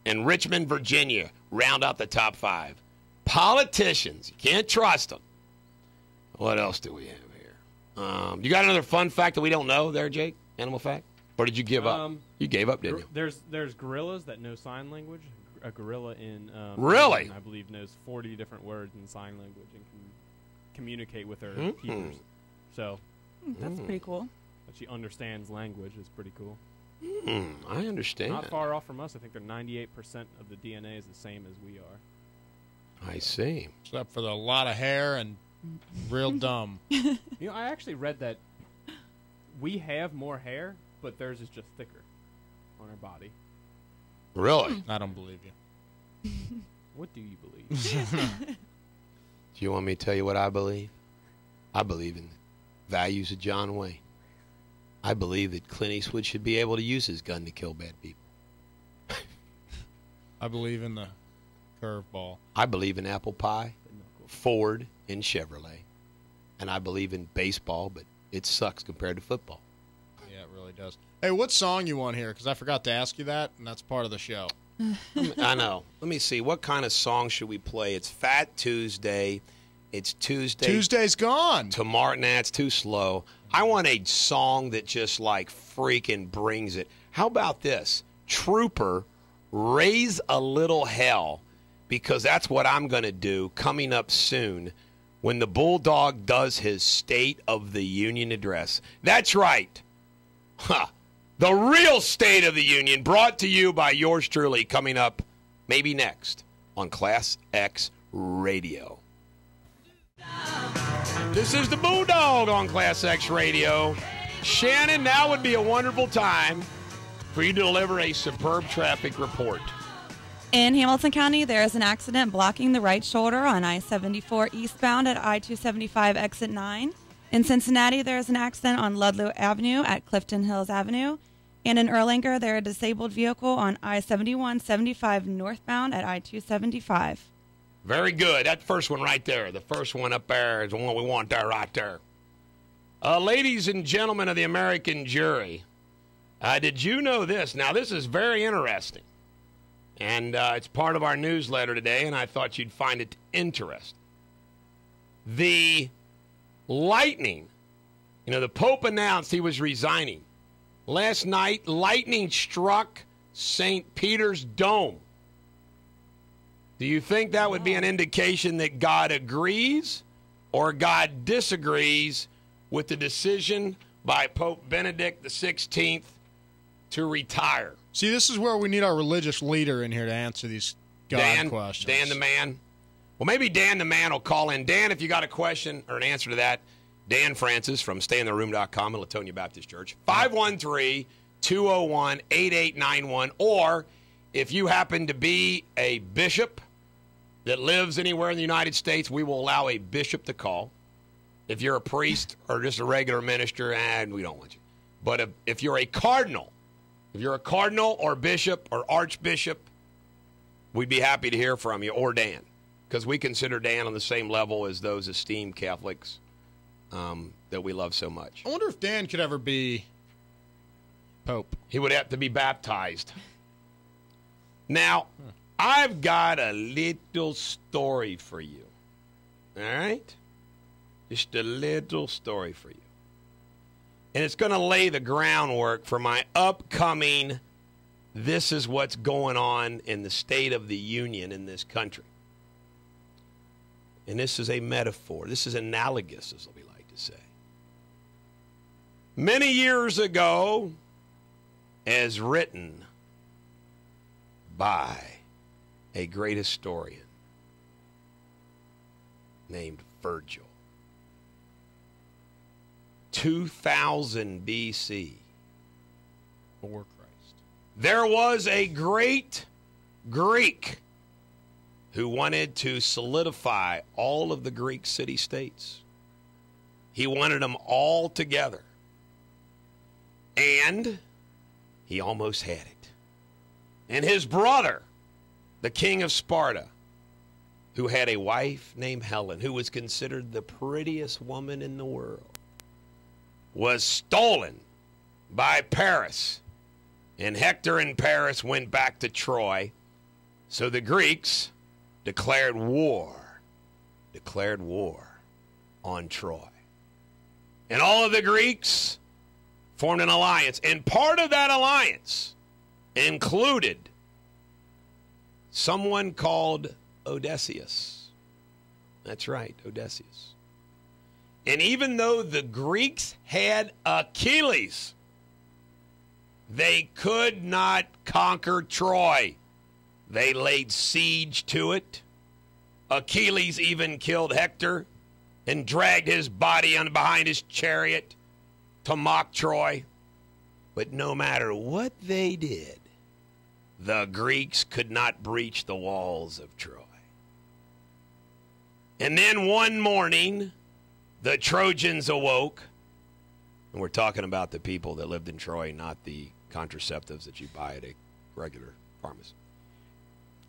and Richmond, Virginia round out the top 5. Politicians, you can't trust them. What else do we have here? You got another fun fact that we don't know there, Jake? Animal fact? Or did you give up? You gave up, didn't you? There's gorillas that know sign language. A gorilla in Really? England, I believe, knows 40 different words in sign language and can communicate with her keepers. So That's pretty cool. that she understands language is pretty cool. I understand. Not far off from us. I think they're 98% of the DNA is the same as we are. I see. Except for the lot of hair and real dumb. You know, I actually read that we have more hair, but theirs is just thicker on our body. Really? I don't believe you. What do you believe? Do you want me to tell you what I believe? I believe in the values of John Wayne. I believe that Clint Eastwood should be able to use his gun to kill bad people. I believe in the curveball. I believe in apple pie, Ford, and Chevrolet. And I believe in baseball, but it sucks compared to football. Yeah, it really does. Hey, what song you want here? Because I forgot to ask you that, and that's part of the show. I know. Let me see. What kind of song should we play? It's Fat Tuesday. It's Tuesday. Tuesday's gone. Tomorrow, nah, it's too slow. I want a song that just like freaking brings it. How about this? Trooper, Raise a Little Hell, because that's what I'm going to do coming up soon when the Bulldog does his State of the Union address. That's right. The real State of the Union, brought to you by yours truly, coming up maybe next on Class X Radio. This is the Bulldog on Class X Radio. Shannon, now would be a wonderful time for you to deliver a superb traffic report. In Hamilton County, there is an accident blocking the right shoulder on I-74 eastbound at I-275 exit 9. In Cincinnati, there is an accident on Ludlow Avenue at Clifton Hills Avenue. And in Erlanger, there is a disabled vehicle on I-71-75 northbound at I-275. Very good. That first one right there, the first one up there is the one we want there right there. Ladies and gentlemen of the American jury, did you know this? Now, this is very interesting. And it's part of our newsletter today, and I thought you'd find it interesting. The lightning, the Pope announced he was resigning. Last night, lightning struck St. Peter's Dome. Do you think that would be an indication that God agrees or God disagrees with the decision by Pope Benedict XVI to retire? See, this is where we need our religious leader in here to answer these God questions. Dan the man. Well, maybe Dan the man will call in. Dan, if you got a question or an answer to that, Dan Francis from stayintheroom.com in Latonia Baptist Church, 513-201-8891. Or if you happen to be a bishop that lives anywhere in the United States, we will allow a bishop to call. If you're a priest or just a regular minister, we don't want you. But if you're a cardinal, or bishop or archbishop, we'd be happy to hear from you, or Dan, because we consider Dan on the same level as those esteemed Catholics that we love so much. I wonder if Dan could ever be Pope. He would have to be baptized. Now, I've got a little story for you. All right? Just a little story for you. And it's going to lay the groundwork for my upcoming This Is What's Going On in the State of the Union in this country. And this is a metaphor. This is analogous, as we like to say. Many years ago, as written by a great historian named Virgil, 2000 BC, before Christ, there was a great Greek who wanted to solidify all of the Greek city-states. He wanted them all together. And he almost had it. And his brother, the king of Sparta, who had a wife named Helen, who was considered the prettiest woman in the world, was stolen by Paris. And Hector and Paris went back to Troy. So the Greeks declared war on Troy. And all of the Greeks formed an alliance. And part of that alliance included someone called Odysseus. That's right, Odysseus. And even though the Greeks had Achilles, they could not conquer Troy. They laid siege to it. Achilles even killed Hector and dragged his body on behind his chariot to mock Troy. But no matter what they did, the Greeks could not breach the walls of Troy. And then one morning, the Trojans awoke. And we're talking about the people that lived in Troy, not the contraceptives that you buy at a regular pharmacy.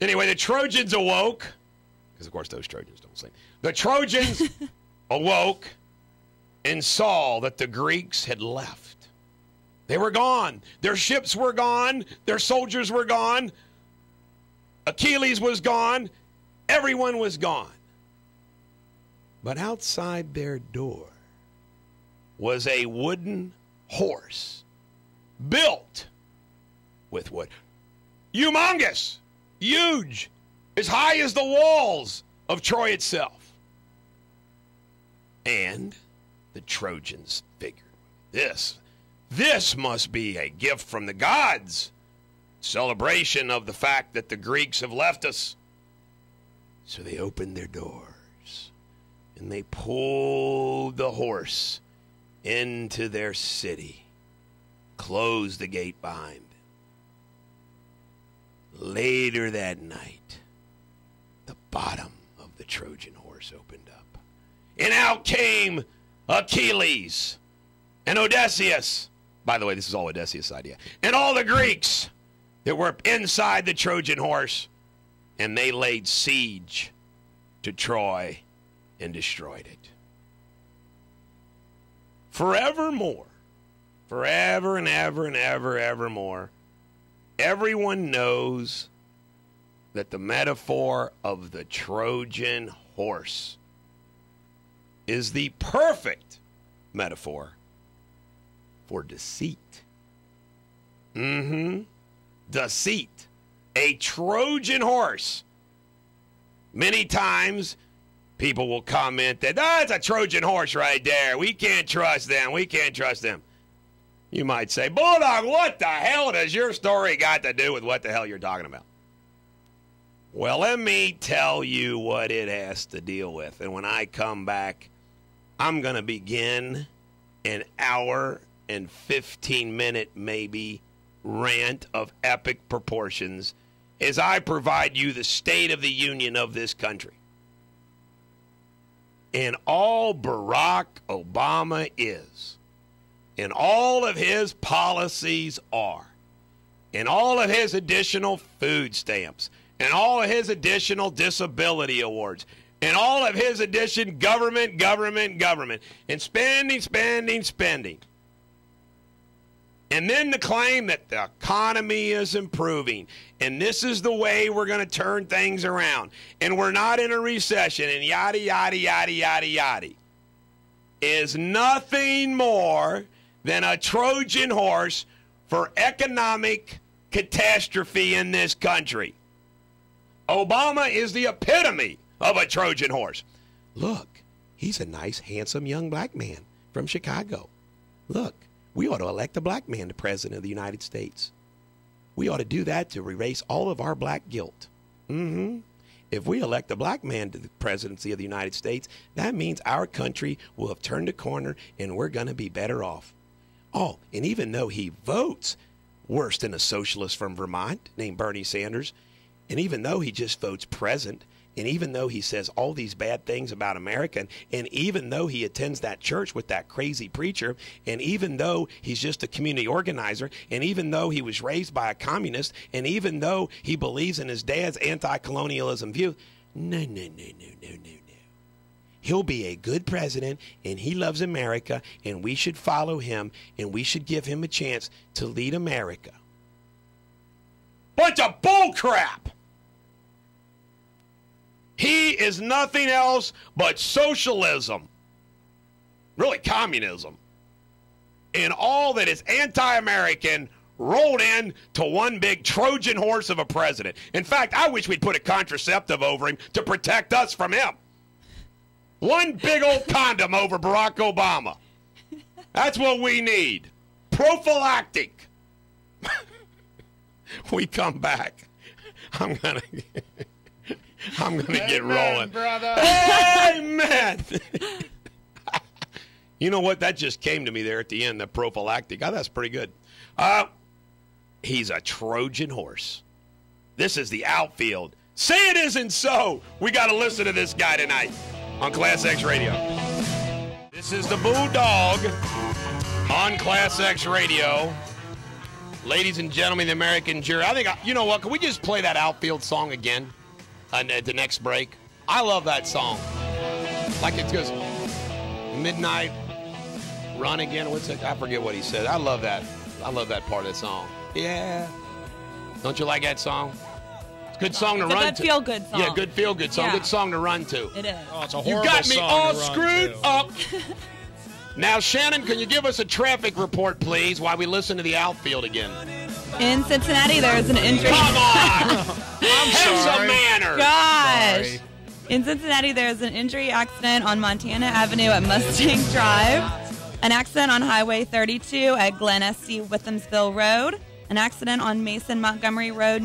Anyway, the Trojans awoke, because of course those Trojans don't sleep. The Trojans awoke and saw that the Greeks had left. They were gone. Their ships were gone. Their soldiers were gone. Achilles was gone. Everyone was gone. But outside their door was a wooden horse built with wood. Humongous, huge, as high as the walls of Troy itself. And the Trojans figured, this must be a gift from the gods. Celebration of the fact that the Greeks have left us. So they opened their doors and they pulled the horse into their city, closed the gate behind it. Later that night, the bottom of the Trojan horse opened up, and out came Achilles and Odysseus. By the way, this is all Odysseus' idea. And all the Greeks that were inside the Trojan horse, and they laid siege to Troy and destroyed it. Forevermore, forever and ever and ever, evermore, everyone knows that the metaphor of the Trojan horse is the perfect metaphor for deceit. Deceit. A Trojan horse. Many times, people will comment that, it's a Trojan horse right there. We can't trust them. We can't trust them. You might say, Bulldog, what the hell does your story got to do with what the hell you're talking about? Well, let me tell you what it has to deal with. And when I come back, I'm going to begin an hour and 15-minute, maybe, rant of epic proportions as I provide you the State of the Union of this country. And all Barack Obama is, and all of his policies are, and all of his additional food stamps, and all of his additional disability awards, and all of his addition government, and spending. And then the claim that the economy is improving, and this is the way we're going to turn things around, and we're not in a recession, and yada, yada, yada, yada, yada, is nothing more than a Trojan horse for economic catastrophe in this country. Obama is the epitome of a Trojan horse. Look, he's a nice, handsome young black man from Chicago. Look. We ought to elect a black man to president of the United States. We ought to do that to erase all of our black guilt. If we elect a black man to the presidency of the United States, that means our country will have turned a corner and we're going to be better off. Oh, and even though he votes worse than a socialist from Vermont named Bernie Sanders, and even though he just votes present, and even though he says all these bad things about America, and even though he attends that church with that crazy preacher, and even though he's just a community organizer, and even though he was raised by a communist, and even though he believes in his dad's anti-colonialism view, no. He'll be a good president, and he loves America, and we should follow him, and we should give him a chance to lead America. Bunch of bull crap! He is nothing else but socialism, really communism, and all that is anti-American rolled in to one big Trojan horse of a president. In fact, I wish we'd put a contraceptive over him to protect us from him. One big old condom over Barack Obama. That's what we need. Prophylactic. We come back. I'm going to get rolling. Brother. Amen. You know what? That just came to me there at the end, the prophylactic. Oh, that's pretty good. He's a Trojan horse. This is the outfield. Say it isn't so. We got to listen to this guy tonight on ClassX Radio. This is the Bulldog on ClassX Radio. Ladies and gentlemen, the American jury. I think, you know what? Can we just play that outfield song again? At the next break. I love that song. Like it goes, midnight run again. What's it? I forget what he said. I love that. I love that part of the song. Yeah. Don't you like that song? It's a good song to run to. It's a good feel-good song. Yeah, good feel-good song. Yeah. Good song to run to. It is. Oh, it's a horrible You got me song all to run screwed to. up. Now, Shannon, can you give us a traffic report, please, while we listen to the outfield again? In Cincinnati, there's an injury. Come on! Have some manners. Gosh. Sorry. In Cincinnati, there's an injury accident on Montana Avenue at Mustang Drive, an accident on Highway 32 at Glen Estee Withamsville Road, an accident on Mason Montgomery Road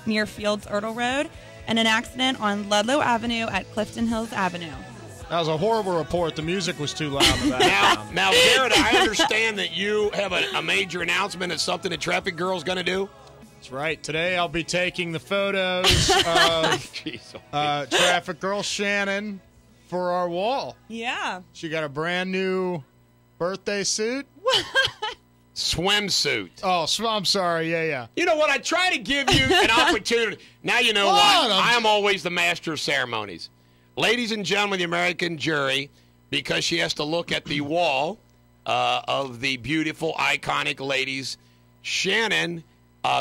near Fields Erdel Road, and an accident on Ludlow Avenue at Clifton Hills Avenue. That was a horrible report. The music was too loud for that. Now, Garrett, I understand that you have a major announcement of something the traffic girl's going to do. That's right. Today I'll be taking the photos of traffic girl Shannon for our wall. Yeah. She got a brand new birthday suit. Swimsuit. Oh, I'm sorry. Yeah. You know what? I try to give you an opportunity. Now you know what? I am always the master of ceremonies. Ladies and gentlemen, the American jury, because she has to look at the wall of the beautiful, iconic ladies, Shannon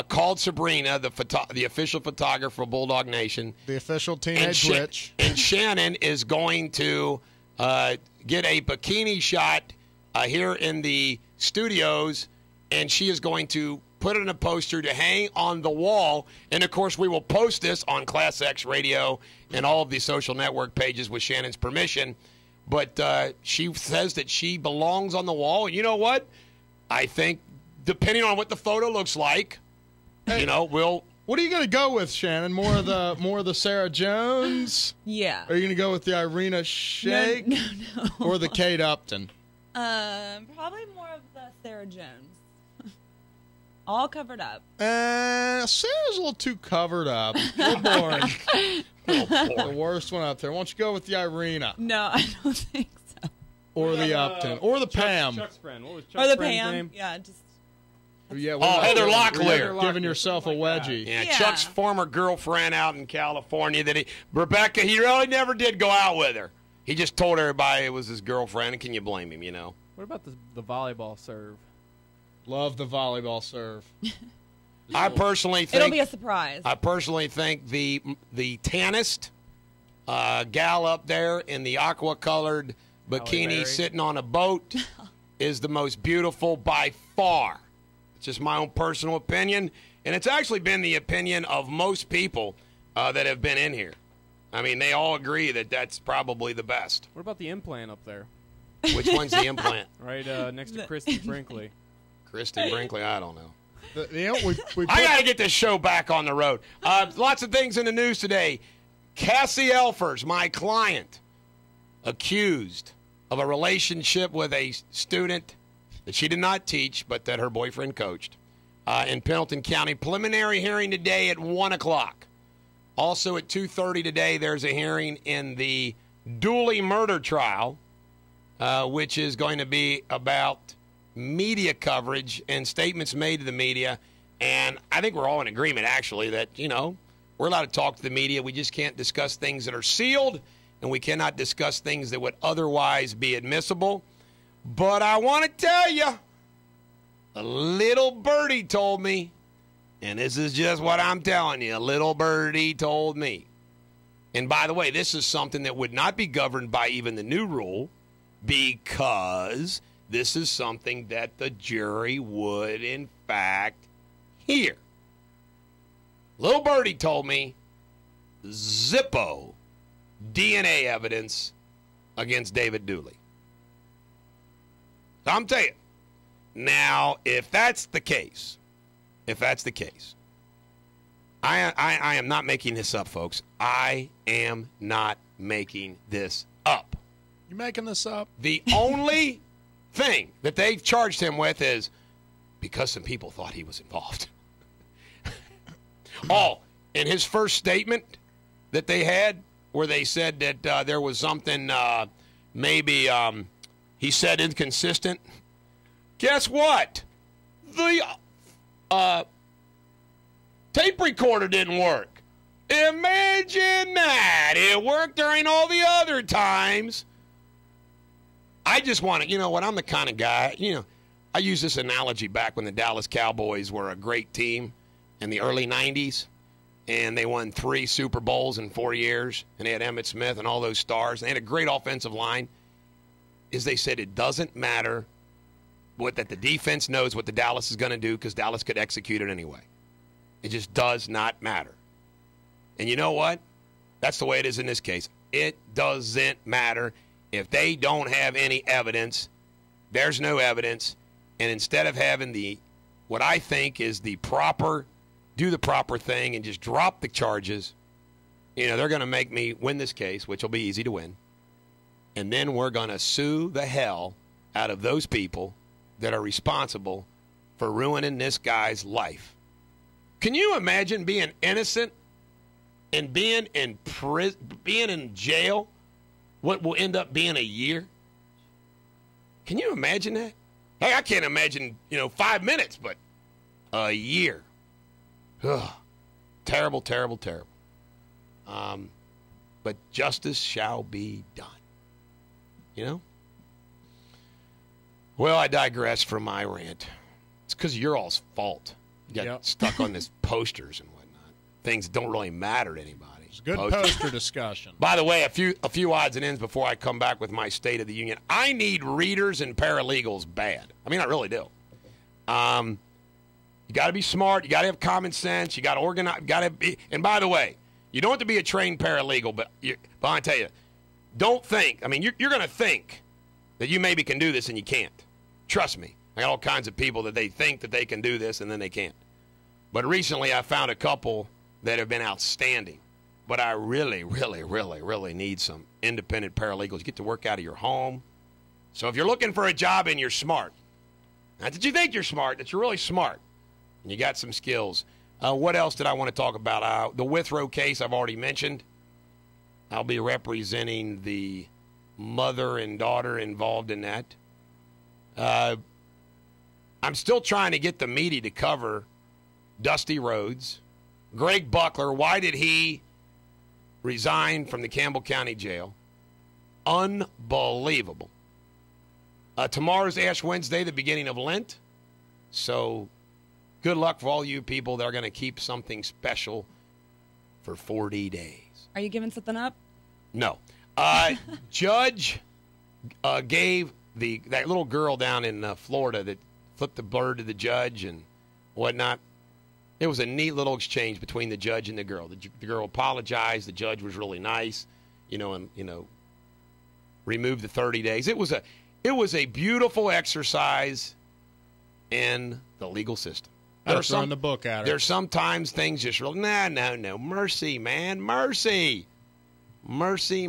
called Sabrina, the official photographer of Bulldog Nation. The official teenage witch. And Shannon is going to get a bikini shot here in the studios, and she is going to put it in a poster to hang on the wall. And, of course, we will post this on ClassX Radio and all of the social network pages with Shannon's permission. But she says that she belongs on the wall. And you know what? I think, depending on what the photo looks like, we'll... What are you going to go with, Shannon? More of the Sarah Jones? Yeah. Are you going to go with the Irina Shayk? No. Or the Kate Upton? Probably more of the Sarah Jones. All covered up. Sarah's a little too covered up. A little boring. The worst one out there. Why don't you go with the Irina? No, I don't think so. Or the Upton. Or the Pam. Chuck's friend. What was Or Chuck's the friend's Pam. name? Yeah, just. Yeah, Heather Locklear. Giving yourself a wedgie. Yeah, Yeah. Chuck's former girlfriend out in California Rebecca, he really never did go out with her. He just told everybody it was his girlfriend, and can you blame him, you know? What about the volleyball serve? Love the volleyball serve. I personally think It'll be a surprise. I personally think the tannest gal up there in the aqua-colored bikini Berry. sitting on a boat is the most beautiful by far. It's just my own personal opinion, and it's actually been the opinion of most people that have been in here. I mean, they all agree that that's probably the best. What about the implant up there? Which one's the implant? Right next to Christy Brinkley. Christy Brinkley? I don't know. I got to get this show back on the road. Lots of things in the news today. Cassie Elfers, my client, accused of a relationship with a student that she did not teach, but that her boyfriend coached in Pendleton County. Preliminary hearing today at 1 o'clock. Also at 2:30 today, there's a hearing in the Dooley murder trial, which is going to be about media coverage and statements made to the media. And I think we're all in agreement, actually, that, you know, we're allowed to talk to the media. We just can't discuss things that are sealed, and we cannot discuss things that would otherwise be admissible. But I want to tell you, a little birdie told me, and this is just what I'm telling you, a little birdie told me. And by the way, this is something that would not be governed by even the new rule, because this is something that the jury would, in fact, hear. Little birdie told me Zippo DNA evidence against David Dooley. So I'm telling you. Now, if that's the case, I am not making this up, folks. I am not making this up. You making this up? The only thing that they've charged him with is because some people thought he was involved. In his first statement that they had, where they said that there was something maybe he said inconsistent. Guess what? The tape recorder didn't work. Imagine that. It worked during all the other times. I just want to, you know what, I'm the kind of guy, you know, I use this analogy back when the Dallas Cowboys were a great team in the early 90s, and they won 3 Super Bowls in 4 years, and they had Emmitt Smith and all those stars. They had a great offensive line. Is they said it doesn't matter that the defense knows what the Dallas is going to do, because Dallas could execute it anyway. It just does not matter. And you know what? That's the way it is in this case. It doesn't matter. If they don't have any evidence, there's no evidence. And instead of having what I think is do the proper thing and just drop the charges, you know, they're going to make me win this case, which will be easy to win. And then we're going to sue the hell out of those people that are responsible for ruining this guy's life. Can you imagine being innocent and being in prison, being in jail, what will end up being a year? Can you imagine that? Hey, I can't imagine, 5 minutes, but a year. Ugh. Terrible, terrible, terrible. But justice shall be done. Well, I digress from my rant. It's because you're all's fault. You got stuck on this posters and whatnot. Things don't really matter to anybody. It's a good poster discussion. By the way, a few odds and ends before I come back with my State of the Union. I need readers and paralegals bad. I mean, I really do. You got to be smart. You got to have common sense. You got to organize. Got to be. And by the way, you don't have to be a trained paralegal, but I tell you, don't think. I mean, you're going to think that you maybe can do this and you can't. Trust me. I got all kinds of people that they think that they can do this and then they can't. But recently I found a couple that have been outstanding. But I really, really, really, really need some independent paralegals. You get to work out of your home. So if you're looking for a job and you're smart, not that you think you're smart, that you're really smart, and you got some skills. What else did I want to talk about? The Withrow case I've already mentioned. I'll be representing the mother and daughter involved in that. I'm still trying to get the media to cover Dusty Rhodes. Greg Buckler, why did he resign from the Campbell County Jail? Unbelievable. Tomorrow's Ash Wednesday, the beginning of Lent. So good luck for all you people that are going to keep something special for 40 days. Are you giving something up? No. Judge gave that little girl down in Florida that flipped the bird to the judge and whatnot. It was a neat little exchange between the judge and the girl. The girl apologized. The judge was really nice, and removed the 30 days. It was a beautiful exercise in the legal system. There's throwing the book at her. There's sometimes things just real. No. Mercy, man. Mercy. Mercy.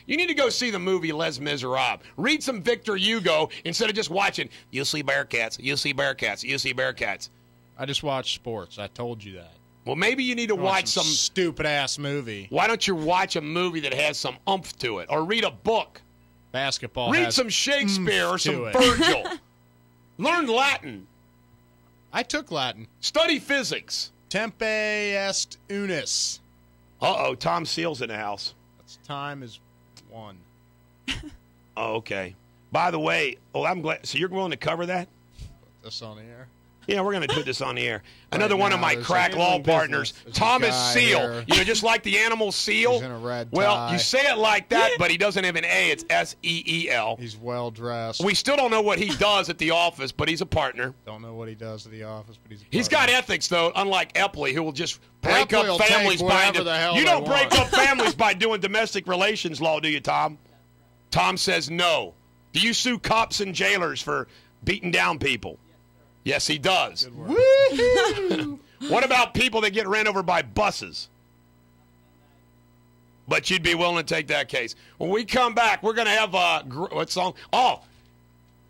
You need to go see the movie Les Miserables. Read some Victor Hugo instead of just watching, you see Bearcats, you see Bearcats, you see Bearcats. I just watch sports. I told you that. Well, maybe you need to watch some stupid-ass movie. Why don't you watch a movie that has some oomph to it? Or read a book. Basketball Read has some Shakespeare or some it. Virgil. Learn Latin. I took Latin. Study physics. Tempe est unis. Uh-oh, Tom Seal's in the house. That's time is one. Oh, okay. By the way, I'm glad. So you're willing to cover that? Put this on the air. Yeah, we're going to put this on the air. Another Right one now, of my there's crack a law business. partners, There's a Thomas guy Seal. here. Just like the animal seal. He's in a red Well, tie. you say it like that, but he doesn't have an A. It's S-E-E-L. He's well-dressed. We still don't know what he does at the office, but he's a partner. Don't know what he does at the office, but he's a partner. He's got ethics, though, unlike Epley, who will just break Epley will up families take by... whatever the hell You they don't break want. up families by doing domestic relations law, do you, Tom? Tom says no. Do you sue cops and jailers for beating down people? Yes, he does. What about people that get ran over by buses? But you'd be willing to take that case. When we come back, we're going to have what song? Oh,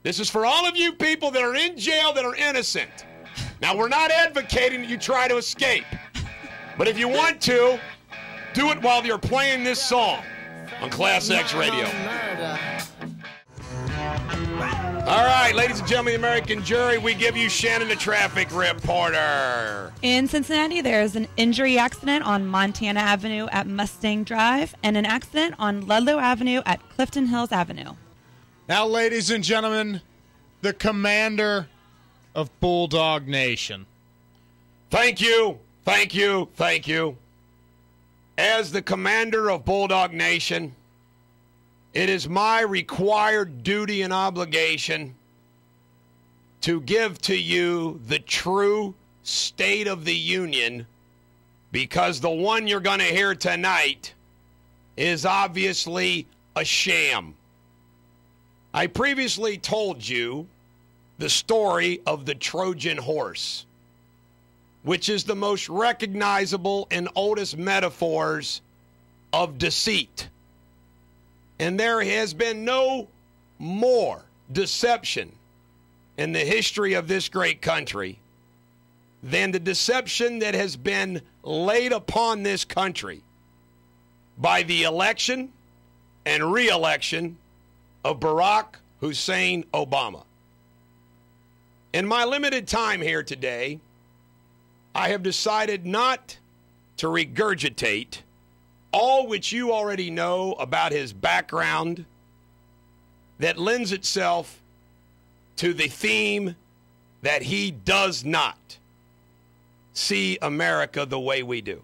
this is for all of you people that are in jail that are innocent. Now, we're not advocating that you try to escape. But if you want to, do it while you're playing this song on ClassX Radio. All right, ladies and gentlemen, the American jury, we give you Shannon, the traffic reporter. In Cincinnati, there is an injury accident on Montana Avenue at Mustang Drive and an accident on Ludlow Avenue at Clifton Hills Avenue. Now, ladies and gentlemen, the commander of Bulldog Nation. Thank you. As the commander of Bulldog Nation, it is my required duty and obligation to give to you the true State of the Union, because the one you're going to hear tonight is obviously a sham. I previously told you the story of the Trojan horse, which is the most recognizable and oldest metaphors of deceit. And there has been no more deception in the history of this great country than the deception that has been laid upon this country by the election and re-election of Barack Hussein Obama. In my limited time here today, I have decided not to regurgitate all which you already know about his background that lends itself to the theme that he does not see America the way we do.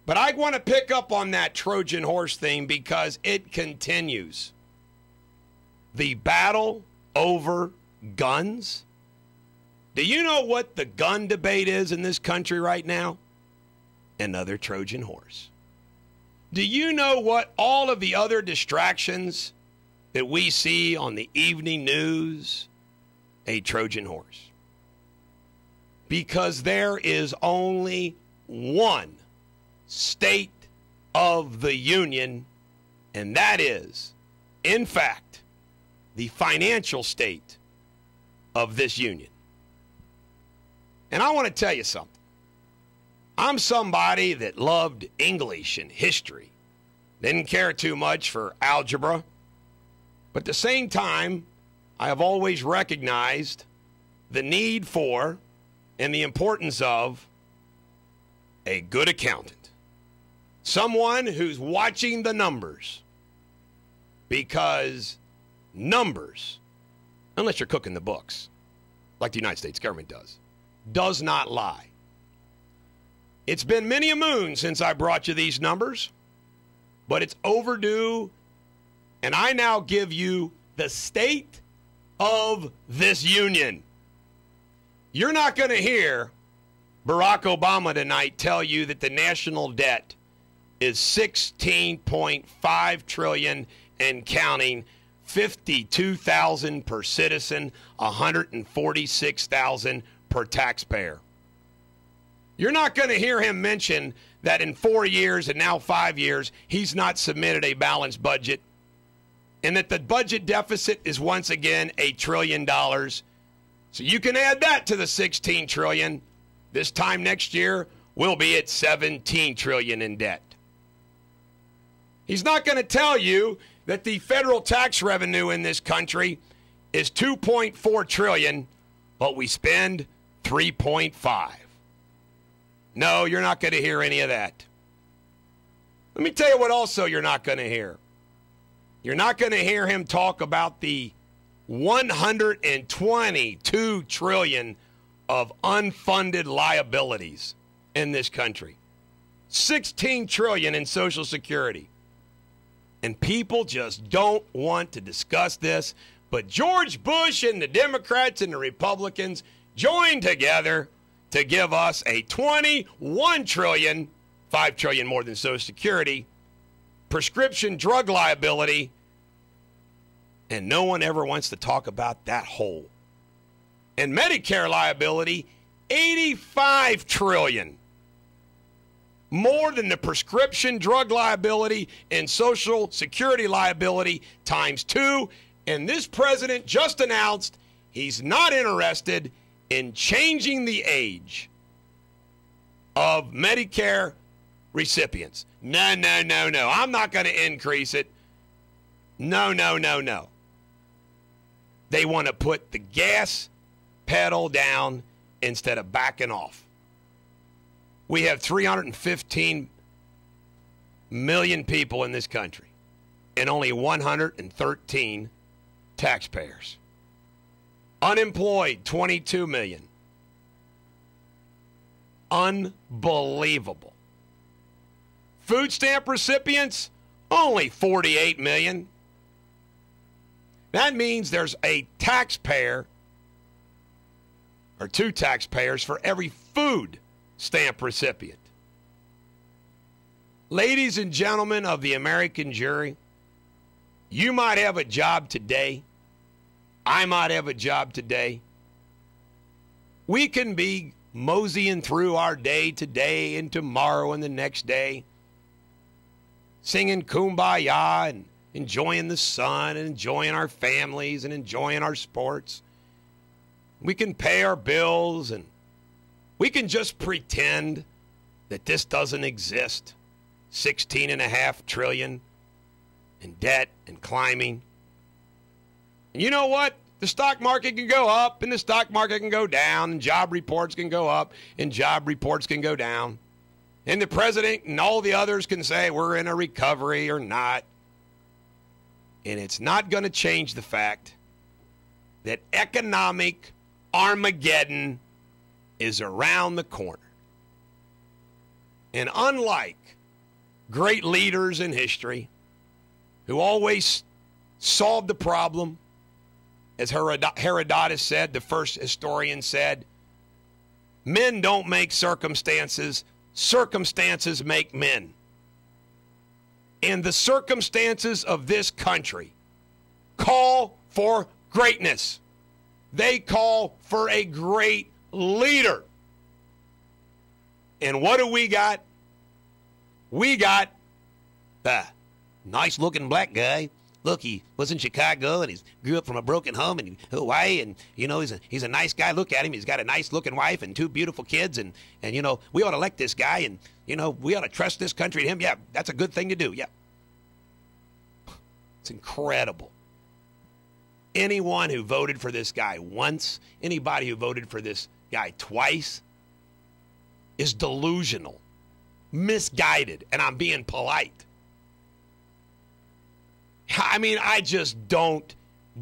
But I want to pick up on that Trojan horse theme because it continues. The battle over guns. Do you know what the gun debate is in this country right now? Another Trojan horse. Do you know what all of the other distractions that we see on the evening news? A Trojan horse. Because there is only one State of the Union, and that is, in fact, the financial state of this union. And I want to tell you something. I'm somebody that loved English and history. Didn't care too much for algebra. But at the same time, I have always recognized the need for and the importance of a good accountant. Someone who's watching the numbers. Because numbers, unless you're cooking the books, like the United States government does not lie. It's been many a moon since I brought you these numbers, but it's overdue, and I now give you the state of this union. You're not going to hear Barack Obama tonight tell you that the national debt is $16.5 trillion and counting, 52,000 per citizen, 146,000 per taxpayer. You're not going to hear him mention that in 4 years and now 5 years, he's not submitted a balanced budget and that the budget deficit is once again $1 trillion. So you can add that to the $16 trillion. This time next year, we'll be at $17 trillion in debt. He's not going to tell you that the federal tax revenue in this country is $2.4 trillion, but we spend $3.5. No, you're not going to hear any of that. Let me tell you what also you're not going to hear. You're not going to hear him talk about the $122 trillion of unfunded liabilities in this country. $16 trillion in Social Security. And people just don't want to discuss this. But George Bush and the Democrats and the Republicans joined together to give us a $21 trillion, $5 trillion more than Social Security, prescription drug liability, and no one ever wants to talk about that hole. And Medicare liability, $85 trillion. More than the prescription drug liability and Social Security liability times 2. And this president just announced he's not interested in changing the age of Medicare recipients. No. I'm not going to increase it. No. They want to put the gas pedal down instead of backing off. We have 315 million people in this country and only 113 taxpayers. Unemployed, 22 million. Unbelievable. Food stamp recipients, only 48 million. That means there's a taxpayer or 2 taxpayers for every food stamp recipient. Ladies and gentlemen of the American jury, you might have a job today. I might have a job today. We can be moseying through our day today and tomorrow and the next day, singing Kumbaya and enjoying the sun and enjoying our families and enjoying our sports. We can pay our bills and we can just pretend that this doesn't exist. $16.5 trillion in debt and climbing. And you know what? The stock market can go up and the stock market can go down and job reports can go up and job reports can go down. And the president and all the others can say we're in a recovery or not. And it's not going to change the fact that economic Armageddon is around the corner. And unlike great leaders in history who always solved the problem, as Herodotus said, the first historian said, men don't make circumstances, circumstances make men. And the circumstances of this country call for greatness. They call for a great leader. And what do we got? We got the nice-looking black guy look, he was in Chicago and he grew up from a broken home in Hawaii, and he's a nice guy. Look at him; he's got a nice looking wife and 2 beautiful kids, and we ought to elect this guy, and we ought to trust this country to him. Yeah, that's a good thing to do. Yeah, it's incredible. Anyone who voted for this guy once, anybody who voted for this guy twice, is delusional, misguided, and I'm being polite. I mean, I just don't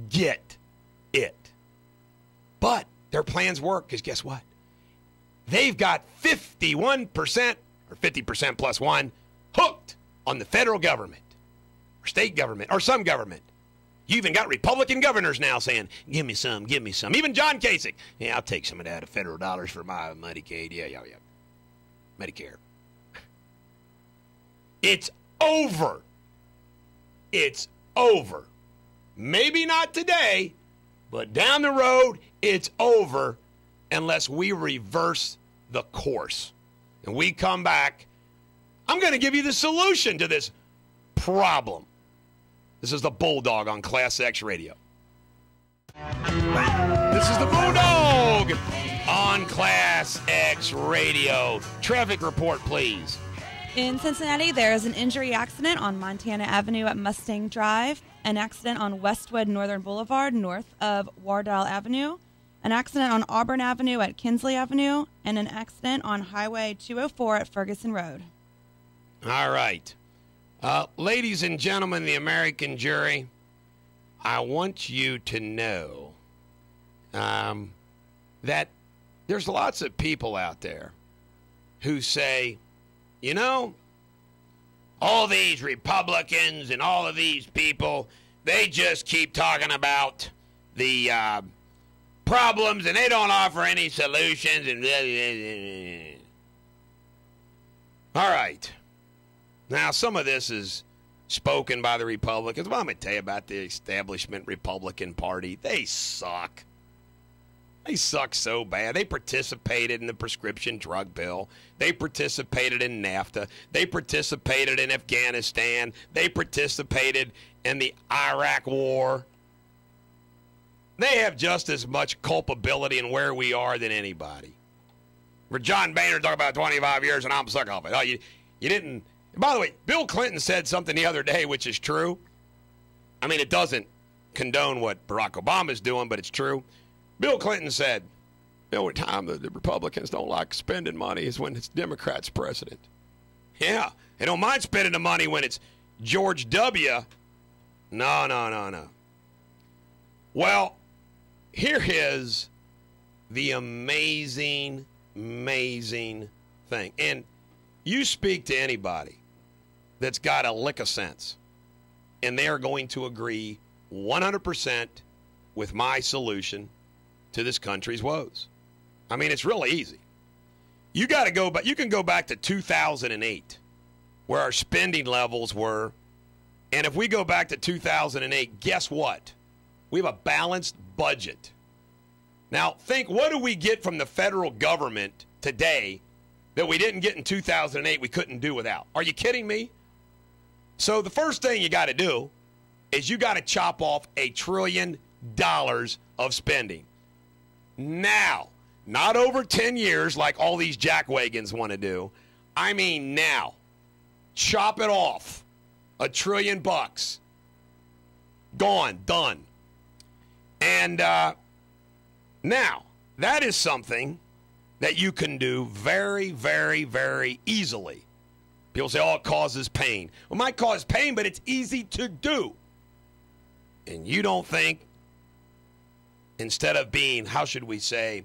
get it. But their plans work, because guess what? They've got 51%, or 50% plus 1, hooked on the federal government, or state government, or some government. You even got Republican governors now saying, give me some, give me some. Even John Kasich. Yeah, I'll take some of that of federal dollars for my Medicaid. Yeah. Medicare. It's over. It's over. Maybe not today, but down the road, it's over unless we reverse the course. And we come back. I'm going to give you the solution to this problem. This is the Bulldog on ClassX Radio. This is the Bulldog on ClassX Radio. Traffic report, please. In Cincinnati, there is an injury accident on Montana Avenue at Mustang Drive, an accident on Westwood Northern Boulevard north of Wardell Avenue, an accident on Auburn Avenue at Kinsley Avenue, and an accident on Highway 204 at Ferguson Road. All right. Ladies and gentlemen, the American jury, I want you to know that there's lots of people out there who say, all these Republicans and all of these people, they just keep talking about the problems and they don't offer any solutions. And all right. Now, some of this is spoken by the Republicans. Well, I'm going to tell you about the establishment Republican Party. They suck. They suck so bad. They participated in the prescription drug bill. They participated in NAFTA. They participated in Afghanistan. They participated in the Iraq War. They have just as much culpability in where we are than anybody. For John Boehner talking about 25 years and I'm stuck off it. Oh, you didn't. By the way, Bill Clinton said something the other day, which is true. I mean, it doesn't condone what Barack Obama's doing, but it's true. Bill Clinton said, the only time the Republicans don't like spending money is when it's Democrats president. Yeah, they don't mind spending the money when it's George W. No. Well, here is the amazing thing. And you speak to anybody that's got a lick of sense, and they are going to agree 100% with my solution to this country's woes. I mean, it's really easy. You got to go, but you can go back to 2008, where our spending levels were, and if we go back to 2008, guess what? We have a balanced budget. Now, think, what do we get from the federal government today that we didn't get in 2008 we couldn't do without? Are you kidding me? So the first thing you got to do is you got to chop off $1 trillion of spending. Now, not over 10 years like all these jackwagons want to do. I mean now. Chop it off. $1 trillion. Gone. Done. And now, that is something that you can do very, very, very easily. People say, oh, it causes pain. Well, it might cause pain, but it's easy to do. And you don't think, instead of being, how should we say,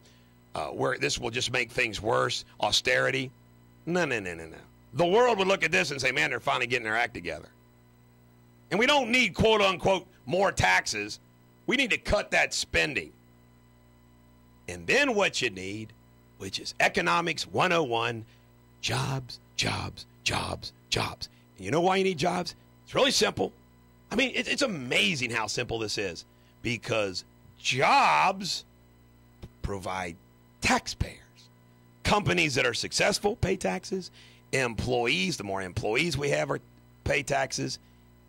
where this will just make things worse, austerity? No. The world would look at this and say, man, they're finally getting their act together. And we don't need, quote, unquote, more taxes. We need to cut that spending. And then what you need, which is Economics 101, jobs. And you know why you need jobs? It's really simple. I mean, it's amazing how simple this is. Because jobs provide taxpayers. Companies that are successful pay taxes. Employees, the more employees we have, pay taxes.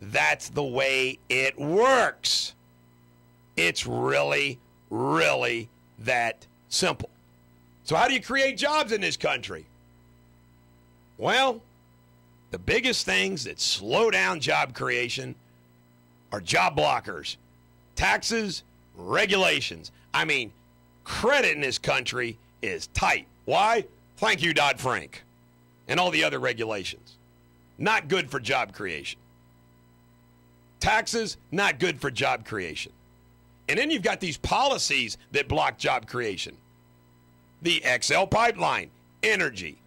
That's the way it works. It's really, really that simple. So how do you create jobs in this country? Well, the biggest things that slow down job creation are job blockers, taxes, regulations. I mean, credit in this country is tight. Why? Thank you, Dodd-Frank, and all the other regulations. Not good for job creation. Taxes, not good for job creation. And then you've got these policies that block job creation. The XL pipeline, energy.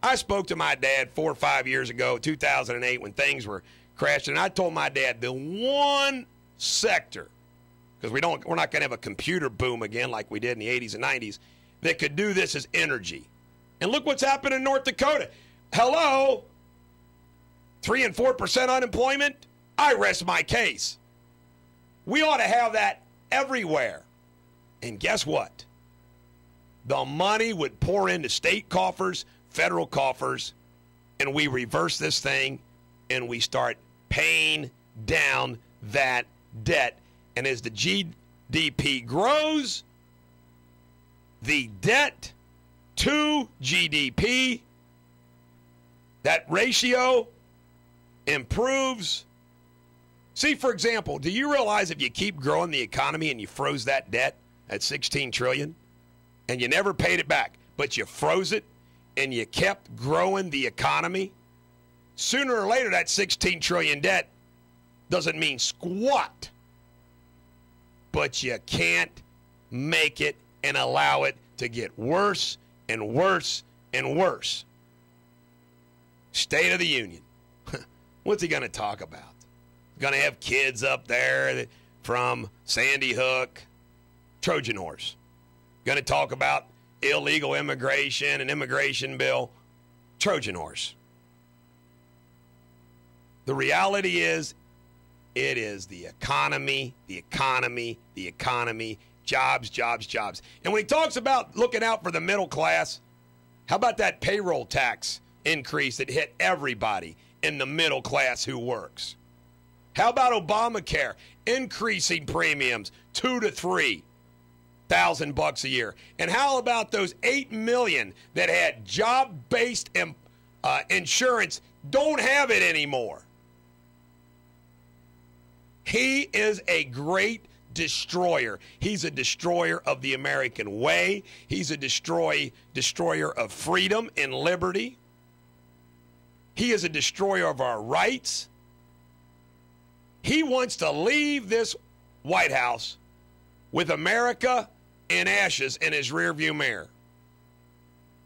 I spoke to my dad 4 or 5 years ago, 2008, when things were crashing, and I told my dad the one sector, because we're not going to have a computer boom again like we did in the 80s and 90s, that could do this is energy. And look what's happened in North Dakota. Hello? 3 and 4% unemployment? I rest my case. We ought to have that everywhere. And guess what? The money would pour into state coffers, federal coffers, and we reverse this thing and we start paying down that debt. And as the GDP grows, the debt to GDP, that ratio improves. See, for example, do you realize if you keep growing the economy and you froze that debt at $16 trillion and you never paid it back, but you froze it and you kept growing the economy, sooner or later that $16 trillion debt doesn't mean squat. But you can't make it and allow it to get worse and worse and worse. State of the Union. What's he going to talk about? Going to have kids up there from Sandy Hook, Trojan horse. Going to talk about illegal immigration and immigration bill, Trojan horse. The reality is, it is the economy, the economy, the economy, jobs, jobs, jobs. And when he talks about looking out for the middle class, how about that payroll tax increase that hit everybody in the middle class who works? How about Obamacare increasing premiums $2,000 to $3,000 a year? And how about those 8 million that had job-based insurance don't have it anymore? He is a great destroyer. He's a destroyer of the American way. He's a destroyer of freedom and liberty. He is a destroyer of our rights. He wants to leave this White House with America in ashes in his rearview mirror.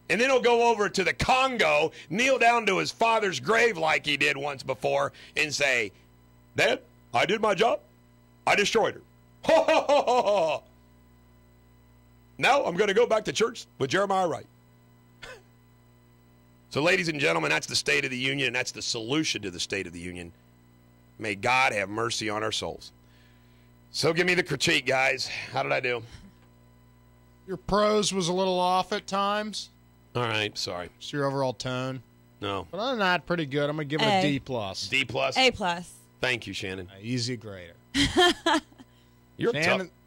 And then he'll go over to the Congo, kneel down to his father's grave like he did once before, and say, Dad, I did my job. I destroyed her. Ha, ha, ha, ha, ha. Now I'm going to go back to church with Jeremiah Wright. So, ladies and gentlemen, that's the State of the Union, and that's the solution to the State of the Union. May God have mercy on our souls. So give me the critique, guys. How did I do? Your prose was a little off at times. All right, sorry. Just your overall tone. No. But other than that, pretty good. I'm going to give it a D+. D+? A+. Thank you, Shannon. Easy grader. You're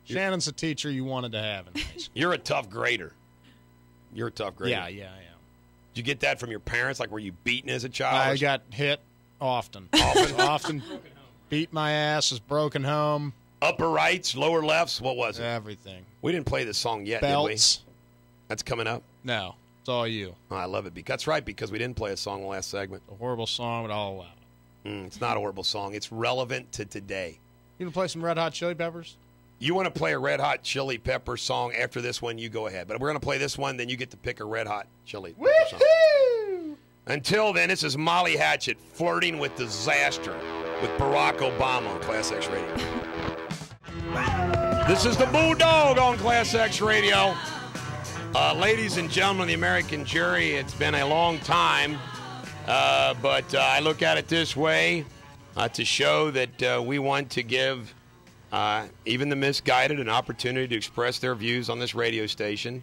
Shannon's a teacher you wanted to have in high school. You're a tough grader. You're a tough grader. Yeah, I am. Did you get that from your parents? Like, were you beaten as a child? I got hit often. Often. Beat my ass, was broken home. Upper rights, lower lefts, what was it? Everything. We didn't play this song yet, Belts. did we? That's coming up? No, it's all you. Oh, I love it. That's right, because we didn't play a song in the last segment. A horrible song, but I'll allow it. It's not a horrible song. It's relevant to today. You want to play some Red Hot Chili Peppers? You want to play a Red Hot Chili Pepper song after this one, you go ahead. But we're going to play this one, then you get to pick a Red Hot Chili Pepper song. Until then, this is Molly Hatchet flirting with disaster with Barack Obama on ClassX Radio. This is the Bulldog on ClassX Radio. Ladies and gentlemen of the American jury, it's been a long time, but I look at it this way to show that we want to give even the misguided an opportunity to express their views on this radio station.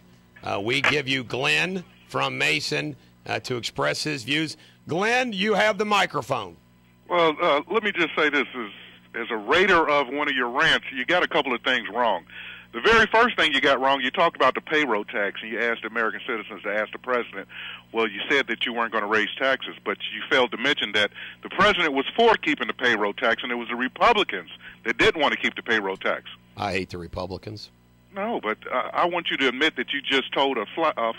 We give you Glenn from Mason to express his views. Glenn, you have the microphone. Well, let me just say this. As a raider of one of your rants, you got a couple of things wrong. The very first thing you got wrong, you talked about the payroll tax, and you asked American citizens to ask the president. Well, you said that you weren't going to raise taxes, but you failed to mention that the president was for keeping the payroll tax, and it was the Republicans that didn't want to keep the payroll tax. I hate the Republicans. No, but I want you to admit that you just told a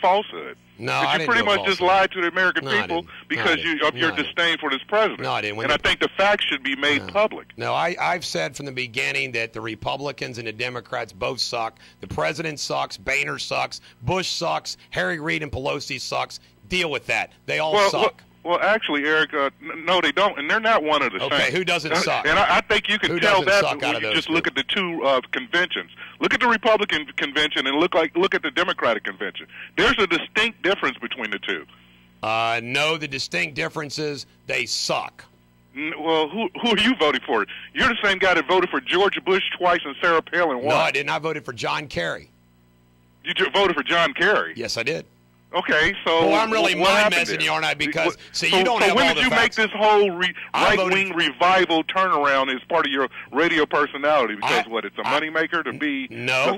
falsehood. No, that I you pretty much just lied to the American people because of your disdain for this president. No, I didn't. And I think the facts should be made public. No, I've said from the beginning that the Republicans and the Democrats both suck. The president sucks. Boehner sucks. Bush sucks. Harry Reid and Pelosi sucks. Deal with that. They all suck. Well, actually, Eric, no, they don't, and they're not one of the same. Okay, who doesn't suck? And I think you can tell that when you just look at the two conventions. Look at the Republican convention and look at the Democratic convention. There's a distinct difference between the two. No, the distinct difference is they suck. Well, who are you voting for? You're the same guy that voted for George Bush twice and Sarah Palin once. No, I didn't. I voted for John Kerry. You voted for John Kerry? Yes, I did. Okay, so well, I'm really mind-messing you, aren't I? Because, you don't have all the facts. When did you make this whole right-wing revival turnaround as part of your radio personality? Because, it's a moneymaker to be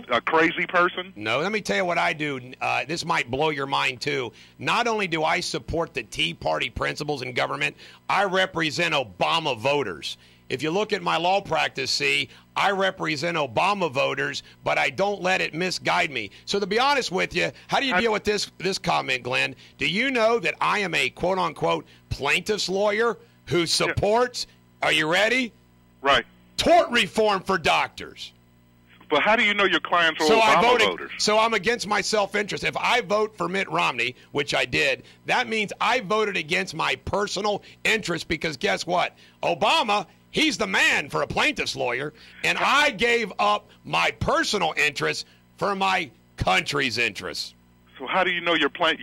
a crazy person? No, let me tell you what I do. This might blow your mind, too. Not only do I support the Tea Party principles in government, I represent Obama voters. If you look at my law practice, I represent Obama voters, but I don't let it misguide me. So to be honest with you, how do you deal with this comment, Glenn? Do you know that I am a quote-unquote plaintiff's lawyer who supports, are you ready? Right. Tort reform for doctors. But how do you know your clients are Obama voters? So I'm against my self-interest. If I vote for Mitt Romney, which I did, that means I voted against my personal interest because guess what? Obama, he's the man for a plaintiff's lawyer, and I gave up my personal interest for my country's interests. So how do you know your clients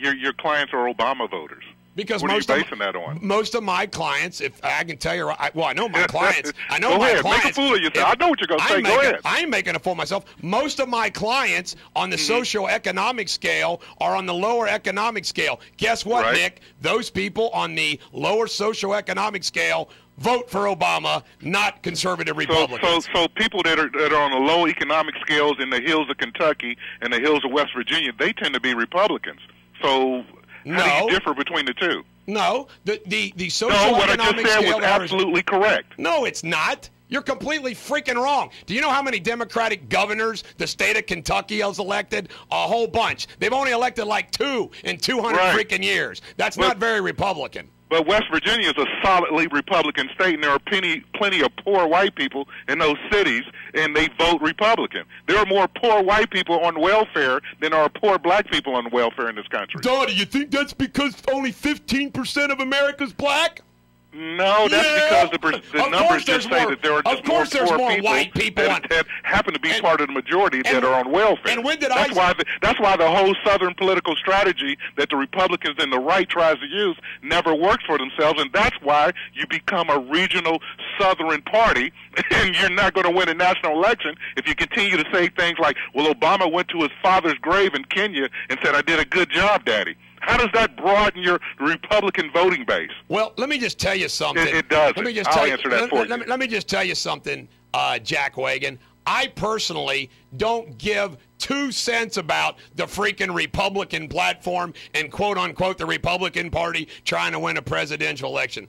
are Obama voters? Because what are you basing that on? Most of my clients, if I can tell you, I know my clients. I know Go my ahead, clients. Make a fool of yourself. I know what you're going to say. Go ahead. I'm making a fool of myself. Most of my clients on the socioeconomic scale are on the lower economic scale. Guess what, Nick? Those people on the lower socioeconomic scale vote for Obama, not conservative Republicans. So people that are on the low economic scales in the hills of Kentucky and the hills of West Virginia, they tend to be Republicans. So how do you differ between the two? No, the socioeconomic No, what I just said was absolutely correct. No, it's not. You're completely freaking wrong. Do you know how many Democratic governors the state of Kentucky has elected? A whole bunch. They've only elected like 2 in 200 freaking years. That's not very Republican. But West Virginia is a solidly Republican state, and there are plenty of poor white people in those cities, and they vote Republican. There are more poor white people on welfare than there are poor black people on welfare in this country. Duh, do you think that's because only 15% of America's black? No, that's because the numbers just say that there are just more poor white people that happen to be part of the majority that are on welfare. And when did that's why the whole Southern political strategy that the Republicans and the right tries to use never works for themselves, and that's why you become a regional Southern party, and you're not going to win a national election if you continue to say things like, well, Obama went to his father's grave in Kenya and said, I did a good job, Daddy. How does that broaden your Republican voting base? Well, let me just tell you something. It does. I'll answer that for you. Let me just tell you something, Jack Wagon. I personally don't give 2 cents about the freaking Republican platform and quote-unquote the Republican Party trying to win a presidential election.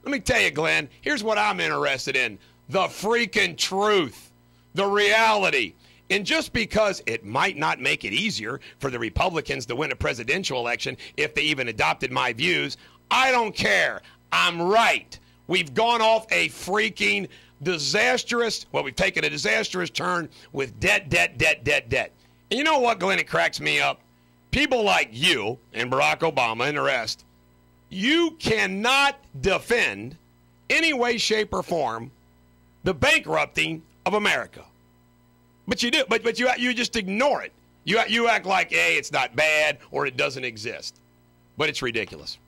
Let me tell you, Glenn, here's what I'm interested in. The freaking truth. The reality. And just because it might not make it easier for the Republicans to win a presidential election if they even adopted my views, I don't care. I'm right. We've gone off a freaking we've taken a disastrous turn with debt. And you know what, Glenn, it cracks me up? People like you and Barack Obama and the rest, you cannot defend any way, shape, or form the bankrupting of America. But you do. But you just ignore it. You act like, hey, it's not bad or it doesn't exist. But it's ridiculous.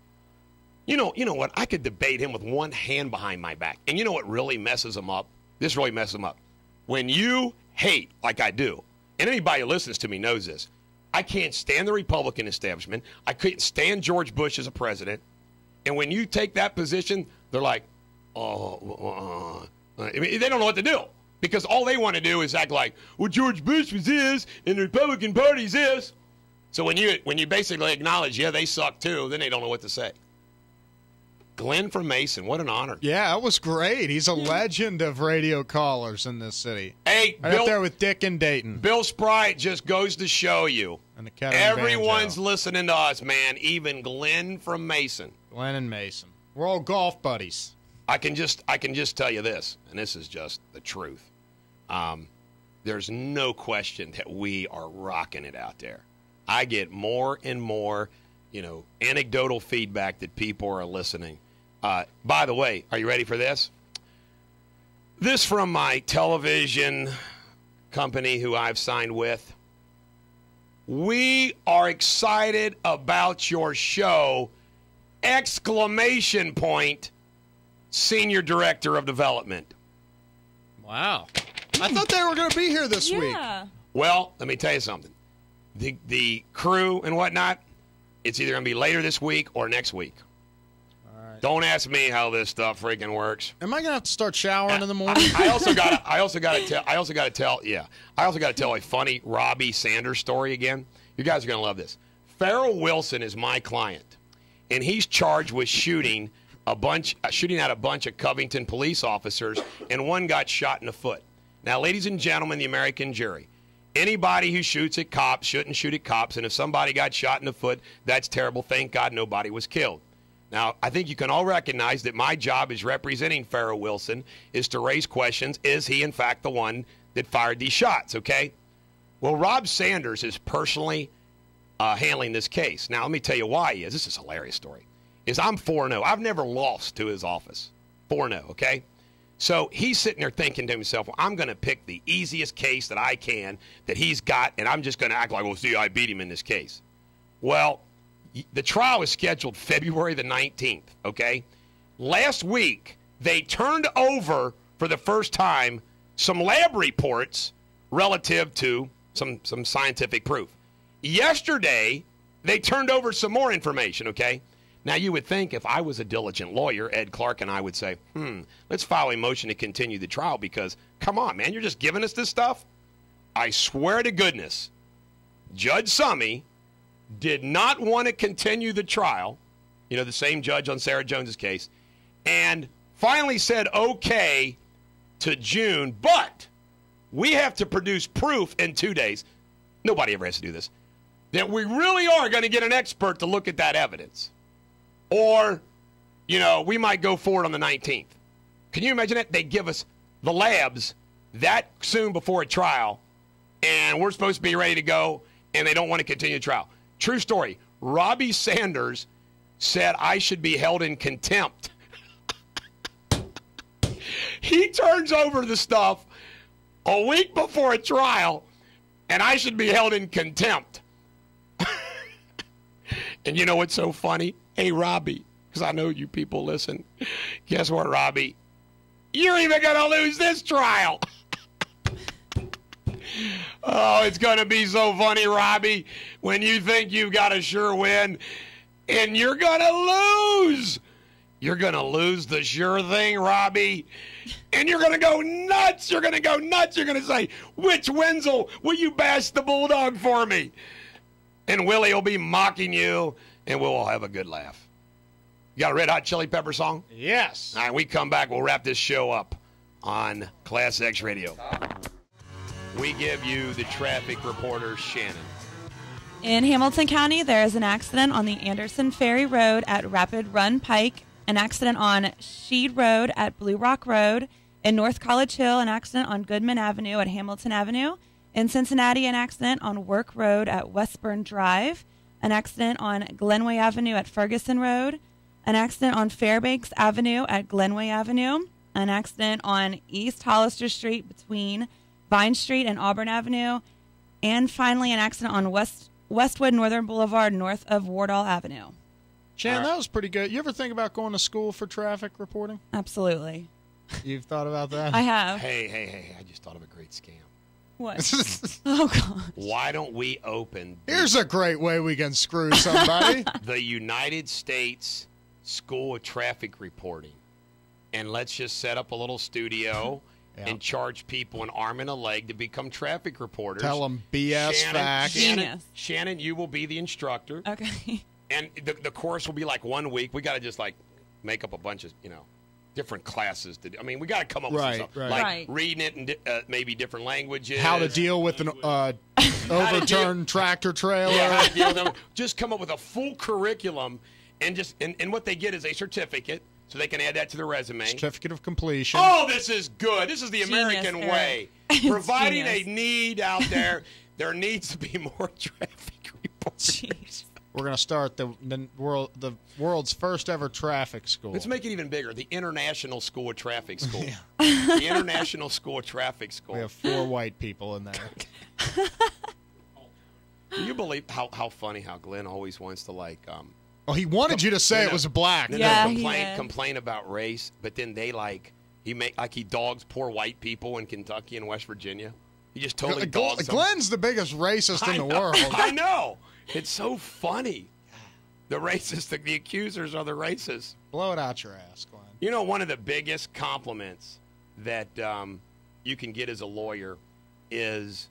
You know what? I could debate him with one hand behind my back. And you know what really messes him up? This really messes him up. When you hate, like I do, and anybody who listens to me knows this, I can't stand the Republican establishment. I couldn't stand George Bush as a president. And when you take that position, they're like, I mean, they don't know what to do because all they want to do is act like, well, George Bush was this and the Republican Party's this. So when you basically acknowledge, yeah, they suck too, then they don't know what to say. Glenn from Mason, what an honor. Yeah, that was great. He's a legend of radio callers in this city. Hey, right up there with Dick and Dayton. Bill Sprite just goes to show you. And the everyone's listening to us, man. Even Glenn from Mason. Glenn and Mason. We're all golf buddies. I can just tell you this, and this is just the truth. There's no question that we are rocking it out there. I get more and more, anecdotal feedback that people are listening. By the way, are you ready for this? This from my television company who I've signed with. We are excited about your show! ! Senior Director of Development. Wow. I thought they were going to be here this week. Well, let me tell you something. The crew and whatnot, it's either going to be later this week or next week. All right. Don't ask me how this stuff freaking works. Am I going to have to start showering in the morning? I also got to tell a funny Robbie Sanders story again. You guys are going to love this. Farrell Wilson is my client, and he's charged with shooting at a bunch of Covington police officers, and one got shot in the foot. Now, ladies and gentlemen, the American jury, anybody who shoots at cops shouldn't shoot at cops, and if somebody got shot in the foot, that's terrible. Thank God nobody was killed. Now, I think you can all recognize that my job as representing Farrell Wilson is to raise questions. Is he, in fact, the one that fired these shots, okay? Well, Rob Sanders is personally handling this case. Now, let me tell you why he is. This is a hilarious story. I'm 4-0. I've never lost to his office. 4-0, okay? So he's sitting there thinking to himself, well, I'm going to pick the easiest case that I can that he's got, and I'm just going to act like, well, see, I beat him in this case. Well, the trial is scheduled February the 19th, okay? Last week, they turned over, for the first time, some lab reports relative to some scientific proof. Yesterday, they turned over some more information, okay? Now, you would think if I was a diligent lawyer, Ed Clark and I would say, let's file a motion to continue the trial because, come on, man, you're just giving us this stuff? I swear to goodness, Judge Summey did not want to continue the trial, the same judge on Sarah Jones's case, and finally said okay to June, but we have to produce proof in 2 days. Nobody ever has to do this. That we really are going to get an expert to look at that evidence. Or, we might go forward on the 19th. Can you imagine that? They give us the labs that soon before a trial, and we're supposed to be ready to go, and they don't want to continue the trial. True story. Robbie Sanders said I should be held in contempt. He turns over the stuff a week before a trial, and I should be held in contempt. And you know what's so funny? Hey, Robbie, because I know you people listen. Guess what, Robbie? You're even going to lose this trial. Oh, it's going to be so funny, Robbie, when you think you've got a sure win, and you're going to lose. You're going to lose the sure thing, Robbie, and you're going to go nuts. You're going to go nuts. You're going to say, which Wenzel will you bash the Bulldog for me? And Willie will be mocking you, and we'll all have a good laugh. You got a Red Hot Chili Pepper song? Yes. All right, we come back. We'll wrap this show up on ClassX Radio. We give you the traffic reporter, Shannon. In Hamilton County, there is an accident on the Anderson Ferry Road at Rapid Run Pike, an accident on Sheed Road at Blue Rock Road. In North College Hill, an accident on Goodman Avenue at Hamilton Avenue. In Cincinnati, an accident on Work Road at Westburn Drive. An accident on Glenway Avenue at Ferguson Road. An accident on Fairbanks Avenue at Glenway Avenue. An accident on East Hollister Street between Vine Street and Auburn Avenue. And finally, an accident on Westwood Northern Boulevard north of Wardall Avenue. Shannon, that was pretty good. You ever think about going to school for traffic reporting? Absolutely. You've thought about that? I have. Hey, I just thought of a great scam. What? Oh, God. Why don't we open... Here's a great way we can screw somebody. The United States School of Traffic Reporting. and let's just set up a little studio and charge people an arm and a leg to become traffic reporters. Tell them BS facts. Shannon, you will be the instructor. Okay. And the course will be like 1 week. We got to just like make up a bunch of, different classes. We got to come up with some stuff. Like reading it in maybe different languages. How to deal with an overturned tractor trailer. Yeah, how to deal with them. Just come up with a full curriculum, and what they get is a certificate, so they can add that to their resume. Certificate of completion. Oh, this is good. This is the American way. Providing a need out there, there needs to be more traffic reporters. We're going to start the world's first ever traffic school. Let's make it even bigger. The International School of Traffic School. The International School of Traffic School. We have 4 white people in there. Can you believe how funny how Glenn always wants to he wanted you to say it was a black. Complain about race, but then he dogs poor white people in Kentucky and West Virginia. He just totally dogs them. Glenn's the biggest racist in the world. I know. It's so funny. The racists, the accusers are the racists. Blow it out your ass, Glenn. One of the biggest compliments that you can get as a lawyer is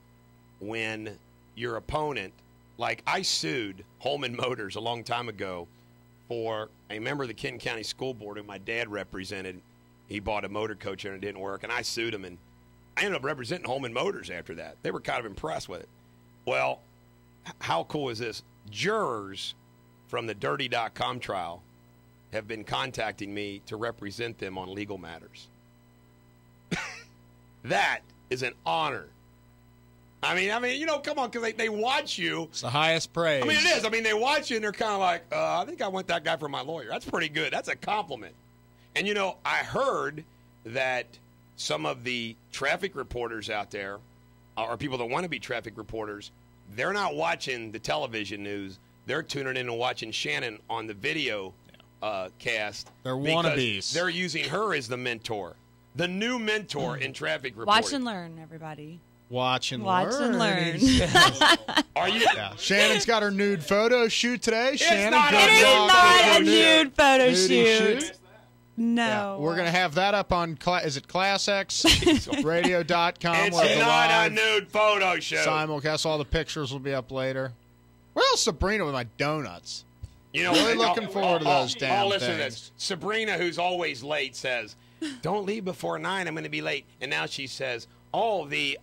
when your opponent, like I sued Holman Motors a long time ago for a member of the Kenton County School Board who my dad represented. He bought a motor coach and it didn't work, and I sued him, and I ended up representing Holman Motors after that. They were kind of impressed with it. Well, how cool is this? Jurors from the Dirty.com trial have been contacting me to represent them on legal matters. That is an honor. Come on, because they watch you. It's the highest praise. It is. They watch you, and they're kind of like, I think I want that guy for my lawyer. That's pretty good. That's a compliment. And, I heard that some of the traffic reporters out there, or people that want to be traffic reporters, they're not watching the television news. They're tuning in and watching Shannon on the video cast. They're wannabes. They're using her as the mentor, the new mentor in traffic reporting. Watch and learn, everybody. Watch and learn. Are you? Yeah. Shannon's got her nude photo shoot today. It is not a nude photo shoot. No. Yeah, we're going to have that up on, is it ClassX? Radio.com. It's not a nude photo shoot. Simulcast. All the pictures will be up later. Where's Sabrina with my donuts? Really looking forward to those damn listen things. To this. Sabrina, who's always late, says, don't leave before 9. I'm going to be late. And now she says, the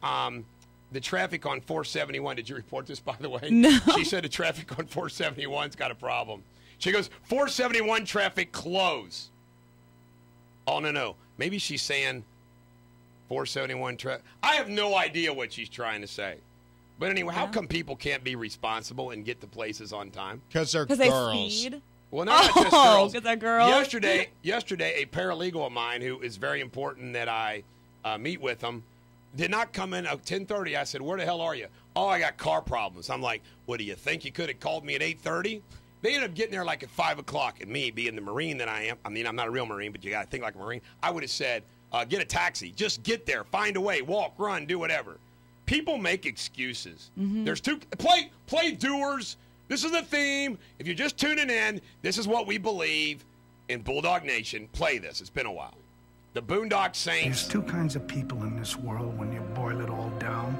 traffic on 471. Did you report this, by the way? No. She said the traffic on 471's got a problem. She goes, 471 traffic close. Oh, no. Maybe she's saying 471 traffic. I have no idea what she's trying to say. But anyway, how come people can't be responsible and get to places on time? Because they're girls. They speed? Well, no, not just girls. Because they're girls? Yesterday, a paralegal of mine who is very important that I meet with him did not come in at 10:30. I said, where the hell are you? Oh, I got car problems. I'm like, what do you think? You could have called me at 8:30? They ended up getting there like at 5 o'clock. And me, being the Marine that I am, I'm not a real Marine, but you got to think like a Marine. I would have said, get a taxi. Just get there. Find a way. Walk, run, do whatever. People make excuses. Mm-hmm. There's play doers. This is the theme. If you're just tuning in, this is what we believe in Bulldog Nation. Play this. It's been a while. The Boondock Saints. There's 2 kinds of people in this world when you boil it all down.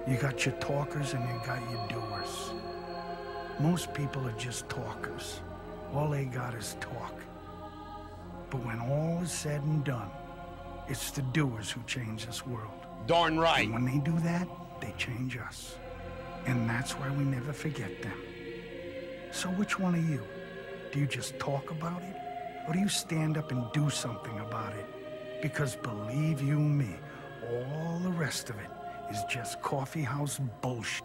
You got your talkers and you got your doers. Most people are just talkers. All they got is talk. But when all is said and done, it's the doers who change this world. Darn right. And when they do that, they change us. And that's why we never forget them. So which one are you? Do you just talk about it? Or do you stand up and do something about it? Because believe you me, all the rest of it is just coffeehouse bullshit.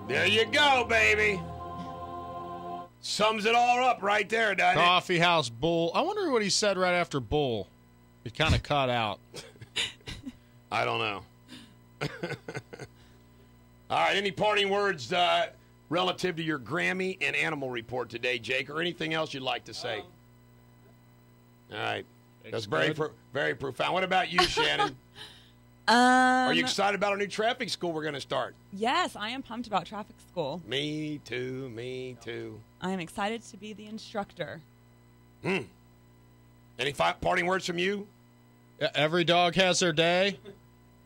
There you go, baby. Sums it all up right there, doesn't it? Coffeehouse bull. I wonder what he said right after bull. It kind of cut out. I don't know. All right, any parting words relative to your Grammy and animal report today, Jake, or anything else you'd like to say? All right. That's very profound. What about you, Shannon? Are you excited about our new traffic school we're going to start? Yes, I am pumped about traffic school. Me too. I am excited to be the instructor. Any parting words from you? Every dog has their day.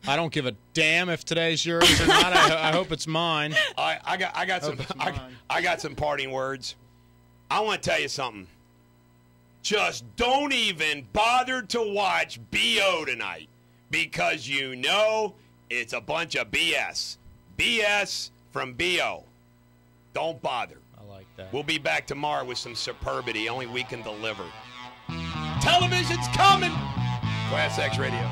I don't give a damn if today's yours or not. I hope it's mine. I got some parting words. I want to tell you something. Just don't even bother to watch BO tonight because you know it's a bunch of BS. BS from BO. Don't bother. I like that. We'll be back tomorrow with some superbity only we can deliver. Television's coming. ClassX Radio.